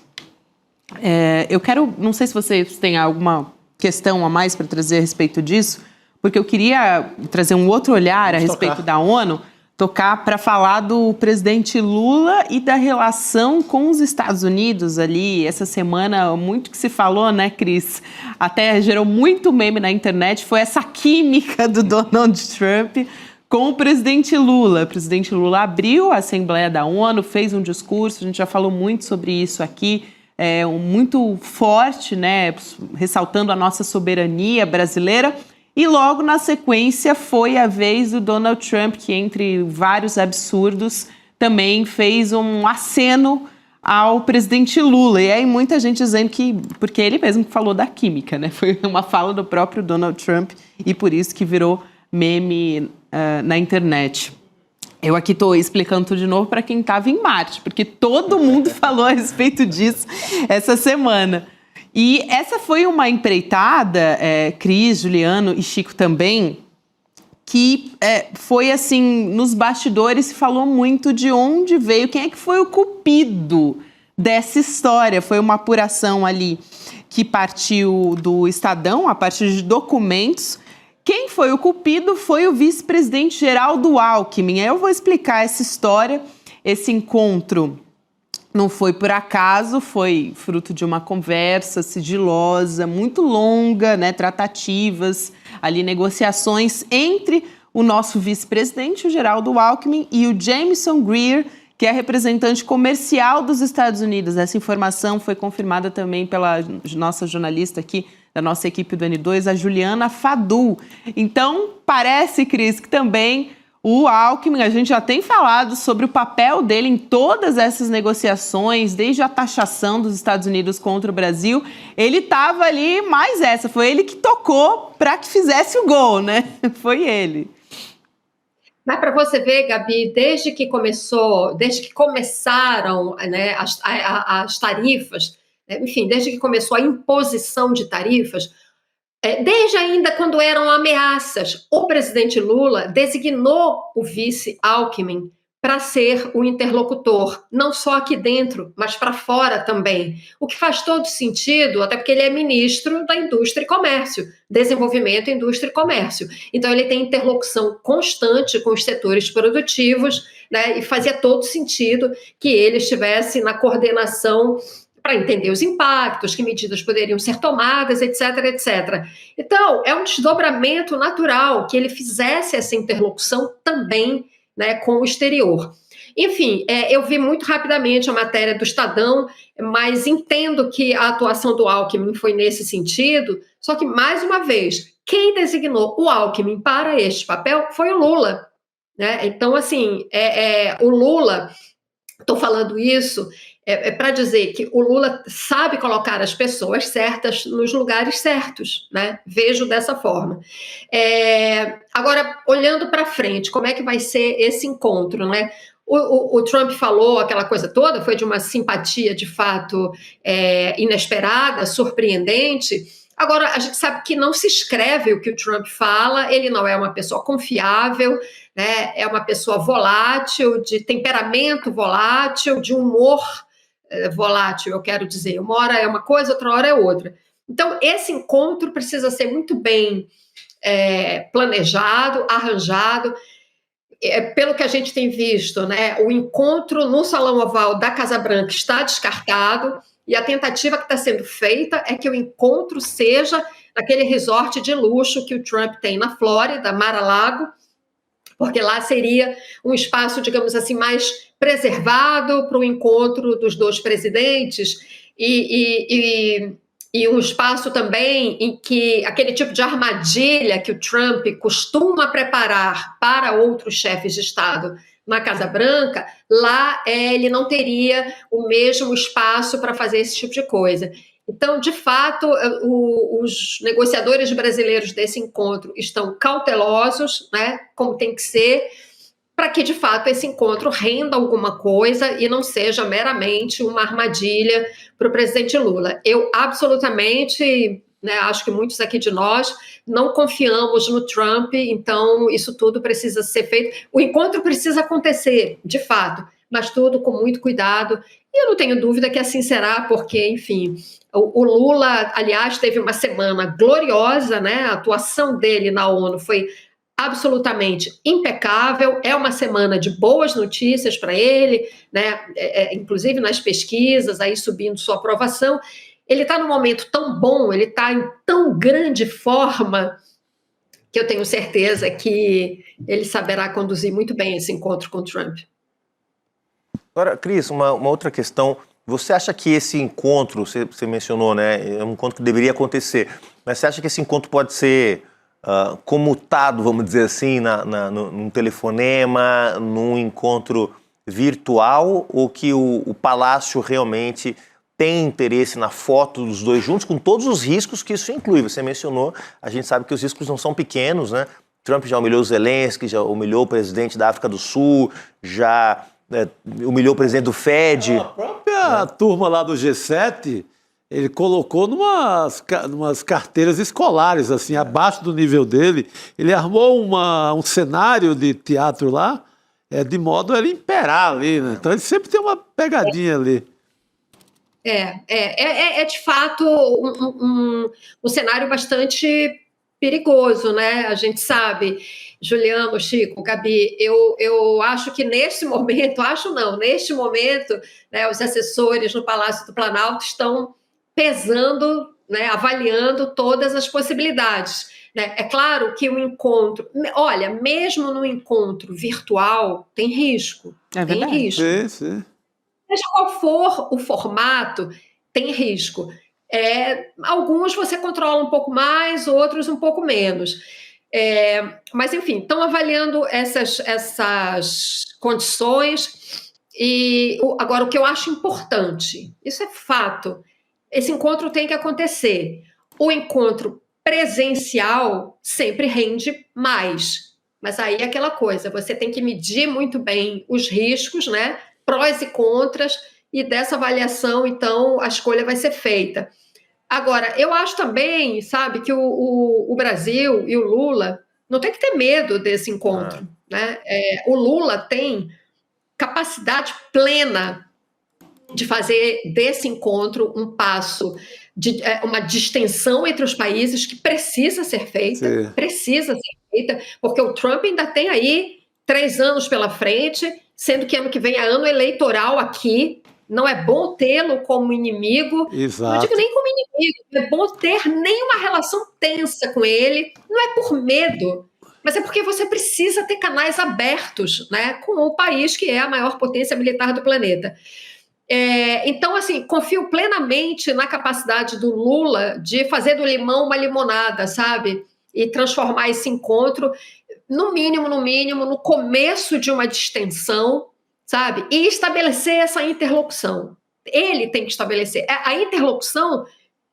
Eu não sei se vocês têm alguma questão a mais para trazer a respeito disso, porque eu queria trazer um outro olhar a respeito da ONU, tocar para falar do presidente Lula e da relação com os Estados Unidos ali. Essa semana, muito que se falou, né, Cris? Até gerou muito meme na internet, foi essa química do Donald Trump com o presidente Lula. O presidente Lula abriu a Assembleia da ONU, fez um discurso, a gente já falou muito sobre isso aqui, muito forte, né, ressaltando a nossa soberania brasileira. E logo na sequência foi a vez do Donald Trump, que entre vários absurdos também fez um aceno ao presidente Lula. E aí muita gente dizendo que, porque ele mesmo falou da química, né? Foi uma fala do próprio Donald Trump e por isso que virou meme na internet. Eu aqui estou explicando tudo de novo para quem estava em Marte, porque todo mundo falou a respeito disso essa semana. E essa foi uma empreitada, Cris, Juliano e Chico também, que foi assim, nos bastidores se falou muito de onde veio, quem é que foi o cupido dessa história. Foi uma apuração ali que partiu do Estadão, a partir de documentos. Quem foi o cupido foi o vice-presidente Geraldo Alckmin. Aí eu vou explicar essa história, esse encontro. Não foi por acaso, foi fruto de uma conversa sigilosa, muito longa, né, tratativas, ali negociações entre o nosso vice-presidente, o Geraldo Alckmin, e o Jameson Greer, que é representante comercial dos Estados Unidos. Essa informação foi confirmada também pela nossa jornalista aqui, da nossa equipe do N2, a Juliana Fadul. Então, parece, Cris, que também o Alckmin, a gente já tem falado sobre o papel dele em todas essas negociações, desde a taxação dos Estados Unidos contra o Brasil. Ele estava ali, foi ele que tocou para que fizesse o gol, né? Foi ele. Mas para você ver, Gabi, desde que começaram, né, as tarifas, enfim, desde que começou a imposição de tarifas, desde ainda quando eram ameaças, o presidente Lula designou o vice Alckmin para ser o interlocutor, não só aqui dentro, mas para fora também. O que faz todo sentido, até porque ele é ministro da Indústria e Comércio, Desenvolvimento, Indústria e Comércio. Então ele tem interlocução constante com os setores produtivos, né, e fazia todo sentido que ele estivesse na coordenação para entender os impactos, que medidas poderiam ser tomadas, etc, etc. Então, é um desdobramento natural que ele fizesse essa interlocução também, né, com o exterior. Enfim, eu vi muito rapidamente a matéria do Estadão, mas entendo que a atuação do Alckmin foi nesse sentido, só que, mais uma vez, quem designou o Alckmin para este papel foi o Lula, né? Então, assim, o Lula, estou falando isso para dizer que o Lula sabe colocar as pessoas certas nos lugares certos, né? Vejo dessa forma. Agora, olhando para frente, como é que vai ser esse encontro, né? O Trump falou aquela coisa toda, foi de uma simpatia, de fato, inesperada, surpreendente. Agora, a gente sabe que não se escreve o que o Trump fala, ele não é uma pessoa confiável, né? É uma pessoa volátil, de temperamento volátil, de humor volátil, eu quero dizer. Uma hora é uma coisa, outra hora é outra. Então, esse encontro precisa ser muito bem planejado, arranjado. Pelo que a gente tem visto, né, o encontro no Salão Oval da Casa Branca está descartado, e a tentativa que está sendo feita é que o encontro seja naquele resort de luxo que o Trump tem na Flórida, Mar-a-Lago, porque lá seria um espaço, digamos assim, mais preservado para o encontro dos dois presidentes, e um espaço também em que aquele tipo de armadilha que o Trump costuma preparar para outros chefes de Estado na Casa Branca, lá ele não teria o mesmo espaço para fazer esse tipo de coisa. Então, de fato, os negociadores brasileiros desse encontro estão cautelosos, né, como tem que ser, para que, de fato, esse encontro renda alguma coisa e não seja meramente uma armadilha para o presidente Lula. Eu absolutamente, né, acho que muitos aqui de nós não confiamos no Trump, então isso tudo precisa ser feito. O encontro precisa acontecer, de fato, mas tudo com muito cuidado. E eu não tenho dúvida que assim será, porque, enfim, o Lula, aliás, teve uma semana gloriosa, né? A atuação dele na ONU foi absolutamente impecável, é uma semana de boas notícias para ele, né? Inclusive nas pesquisas, aí subindo sua aprovação. Ele está num momento tão bom, ele está em tão grande forma, que eu tenho certeza que ele saberá conduzir muito bem esse encontro com o Trump. Agora, Cris, uma outra questão. Você acha que esse encontro, você mencionou, né, é um encontro que deveria acontecer, mas você acha que esse encontro pode ser comutado, vamos dizer assim, num telefonema, num encontro virtual, ou que o Palácio realmente tem interesse na foto dos dois juntos, com todos os riscos que isso inclui? Você mencionou, a gente sabe que os riscos não são pequenos, né? Trump já humilhou o Zelensky, já humilhou o presidente da África do Sul, já humilhou o presidente do Fed. A própria turma lá do G7, ele colocou numas carteiras escolares, assim, abaixo do nível dele. Ele armou um cenário de teatro lá, de modo a ele imperar ali, né? Então ele sempre tem uma pegadinha ali. É de fato um cenário bastante perigoso, né? A gente sabe, Juliano, Chico, Gabi, eu acho que neste momento, neste momento, né, os assessores no Palácio do Planalto estão pesando, né, avaliando todas as possibilidades, né? É claro que o encontro, olha, mesmo no encontro virtual, tem risco. Tem risco. Sim. Seja qual for o formato, tem risco. Alguns você controla um pouco mais, outros um pouco menos. Mas, enfim, estão avaliando essas condições. E agora, o que eu acho importante, isso é fato, esse encontro tem que acontecer. O encontro presencial sempre rende mais. Mas aí é aquela coisa, você tem que medir muito bem os riscos, né? Prós e contras, e dessa avaliação, então, a escolha vai ser feita. Agora, eu acho também, sabe, que o Brasil e o Lula não tem que ter medo desse encontro, né? O Lula tem capacidade plena de fazer desse encontro um passo, uma distensão entre os países que precisa ser feita, porque o Trump ainda tem aí 3 anos pela frente, sendo que ano que vem é ano eleitoral aqui. Não é bom tê-lo como inimigo. Exato. Não digo nem como inimigo, não é bom ter nenhuma relação tensa com ele. Não é por medo, mas é porque você precisa ter canais abertos, né, com o país que é a maior potência militar do planeta. Então, assim, confio plenamente na capacidade do Lula de fazer do limão uma limonada, sabe? E transformar esse encontro, no mínimo, no começo de uma distensão, sabe? E estabelecer essa interlocução. Ele tem que estabelecer. A interlocução,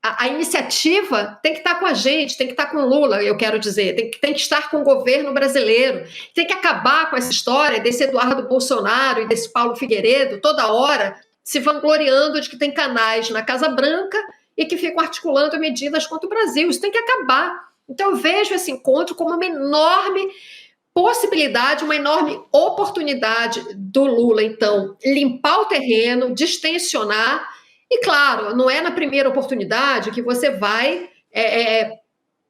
a iniciativa tem que estar com a gente, tem que estar com o Lula, eu quero dizer, tem que estar com o governo brasileiro, tem que acabar com essa história desse Eduardo Bolsonaro e desse Paulo Figueiredo, toda hora, se vangloriando de que tem canais na Casa Branca e que ficam articulando medidas contra o Brasil. Isso tem que acabar. Então, eu vejo esse encontro como uma enorme possibilidade, uma enorme oportunidade do Lula, então, limpar o terreno, distensionar, e claro, não é na primeira oportunidade que você vai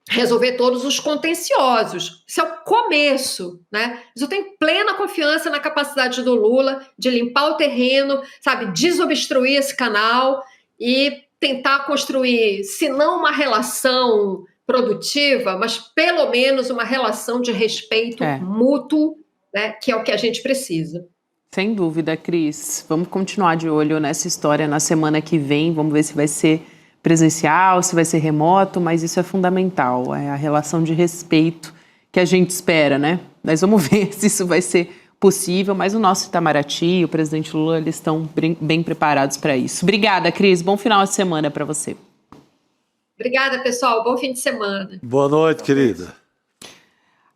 resolver todos os contenciosos. Isso é o começo, né? Mas eu tenho plena confiança na capacidade do Lula de limpar o terreno, sabe, desobstruir esse canal e tentar construir, se não uma relação produtiva, mas pelo menos uma relação de respeito mútuo, né, que é o que a gente precisa. Sem dúvida, Cris. Vamos continuar de olho nessa história na semana que vem. Vamos ver se vai ser presencial, se vai ser remoto, mas isso é fundamental. É a relação de respeito que a gente espera, né? Mas vamos ver se isso vai ser possível. Mas o nosso Itamaraty e o presidente Lula, eles estão bem preparados para isso. Obrigada, Cris. Bom final de semana para você. Obrigada, pessoal. Bom fim de semana. Boa noite, querida.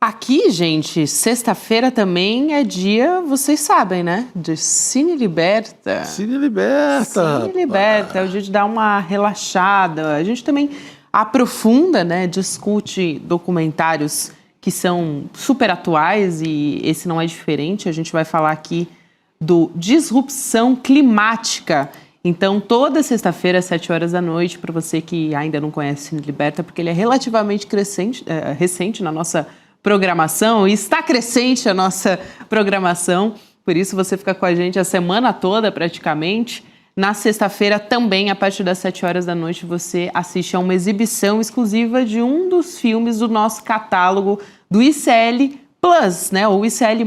Aqui, gente, sexta-feira também é dia, vocês sabem, né? De Cine Liberta. Cine Liberta. Cine Liberta, é o dia de dar uma relaxada. A gente também aprofunda, né? Discute documentários que são super atuais e esse não é diferente. A gente vai falar aqui do Disrupção Climática. Então, toda sexta-feira, às 7 horas da noite, para você que ainda não conhece Cine Liberta, porque ele é relativamente recente na nossa programação, e está crescente a nossa programação, por isso você fica com a gente a semana toda, praticamente. Na sexta-feira, também, a partir das 7 horas da noite, você assiste a uma exibição exclusiva de um dos filmes do nosso catálogo do ICL Plus, né? O ICL+,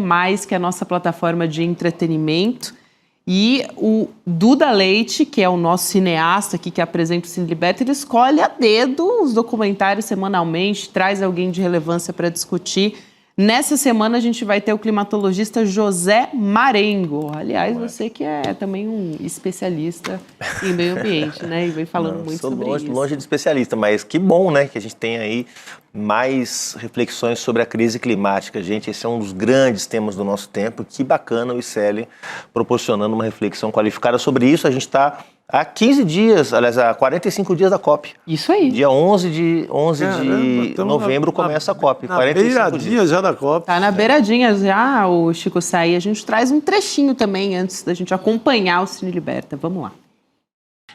que é a nossa plataforma de entretenimento. E o Duda Leite, que é o nosso cineasta aqui que apresenta o Cine Liberta, ele escolhe a dedo os documentários semanalmente, traz alguém de relevância para discutir. Nessa semana a gente vai ter o climatologista José Marengo. Aliás, você que é também um especialista em meio ambiente, né? E vem falando muito sobre isso. Longe de especialista, mas que bom, né? Que a gente tem aí mais reflexões sobre a crise climática. Gente, esse é um dos grandes temas do nosso tempo. Que bacana o ICL proporcionando uma reflexão qualificada sobre isso. A gente está há 15 dias, aliás, há 45 dias da COP. Isso aí. Dia 11 de novembro começa a COP. Na beiradinha já da COP. Tá na beiradinha já, o Chico Saí. A gente traz um trechinho também antes da gente acompanhar o Cine Liberta. Vamos lá.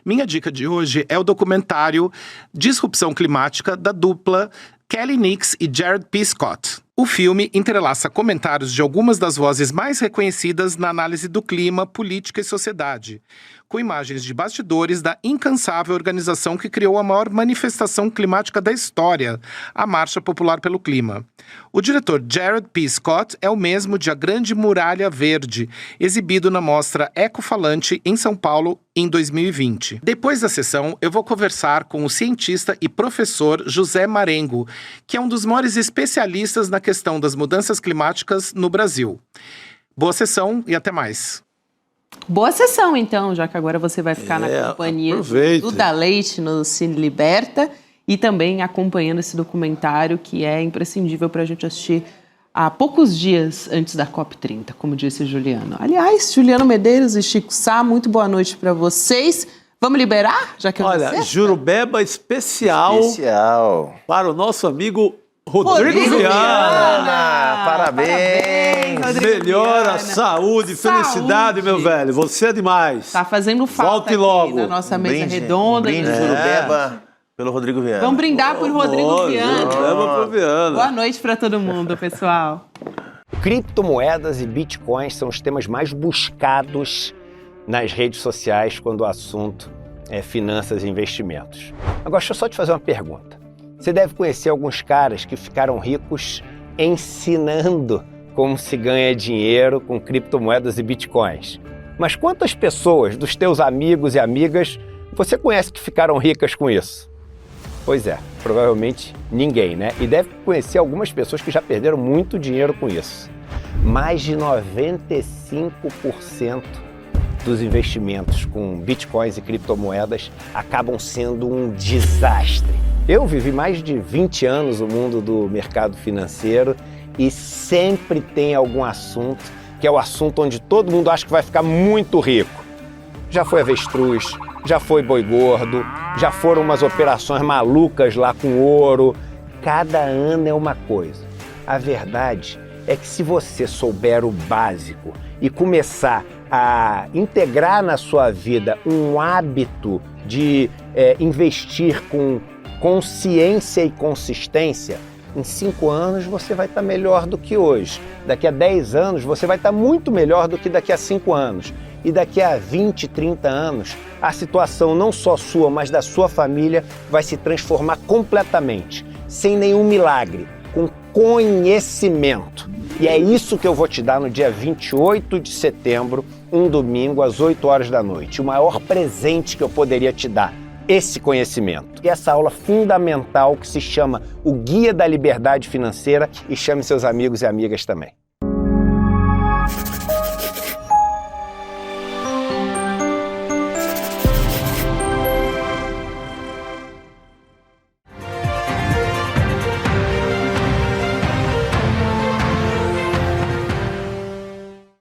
Minha dica de hoje é o documentário Disrupção Climática da dupla Kelly Nix e Jared P. Scott. O filme entrelaça comentários de algumas das vozes mais reconhecidas na análise do clima, política e sociedade, com imagens de bastidores da incansável organização que criou a maior manifestação climática da história, a Marcha Popular pelo Clima. O diretor Jared P. Scott é o mesmo de A Grande Muralha Verde, exibido na mostra Ecofalante em São Paulo em 2020. Depois da sessão, eu vou conversar com o cientista e professor José Marengo, que é um dos maiores especialistas na questão das mudanças climáticas no Brasil. Boa sessão e até mais. Boa sessão, então, já que agora você vai ficar na companhia do Duda Leite no Cine Liberta e também acompanhando esse documentário que é imprescindível para a gente assistir há poucos dias antes da COP30, como disse Juliano. Aliás, Juliano Medeiros e Chico Sá, muito boa noite para vocês. Vamos liberar? Já que Olha, Jurubeba especial para o nosso amigo Rodrigo Viana. Parabéns. Melhora, saúde, felicidade, meu velho. Você é demais. Tá fazendo falta. Volte logo. Na nossa mesa redonda. Brinde Jurubeba pelo Rodrigo Viana. Vamos brindar por Rodrigo Viana. Pro Viana. Boa noite para todo mundo, pessoal. Criptomoedas e bitcoins são os temas mais buscados nas redes sociais quando o assunto é finanças e investimentos. Agora, deixa eu só te fazer uma pergunta. Você deve conhecer alguns caras que ficaram ricos ensinando como se ganha dinheiro com criptomoedas e bitcoins. Mas quantas pessoas dos teus amigos e amigas você conhece que ficaram ricas com isso? Pois é, provavelmente ninguém, né? E deve conhecer algumas pessoas que já perderam muito dinheiro com isso. Mais de 95% dos investimentos com bitcoins e criptomoedas acabam sendo um desastre. Eu vivi mais de 20 anos no mundo do mercado financeiro e sempre tem algum assunto que é o assunto onde todo mundo acha que vai ficar muito rico. Já foi avestruz, já foi boi gordo, já foram umas operações malucas lá com ouro. Cada ano é uma coisa. A verdade é que se você souber o básico e começar a integrar na sua vida um hábito de investir com consciência e consistência, em 5 anos você vai estar melhor do que hoje. Daqui a 10 anos você vai estar muito melhor do que daqui a 5 anos. E daqui a 20, 30 anos, a situação não só sua, mas da sua família vai se transformar completamente, sem nenhum milagre, com conhecimento. E é isso que eu vou te dar no dia 28 de setembro, um domingo, às 8 horas da noite. O maior presente que eu poderia te dar, esse conhecimento. E essa aula fundamental que se chama o Guia da Liberdade Financeira, e chame seus amigos e amigas também.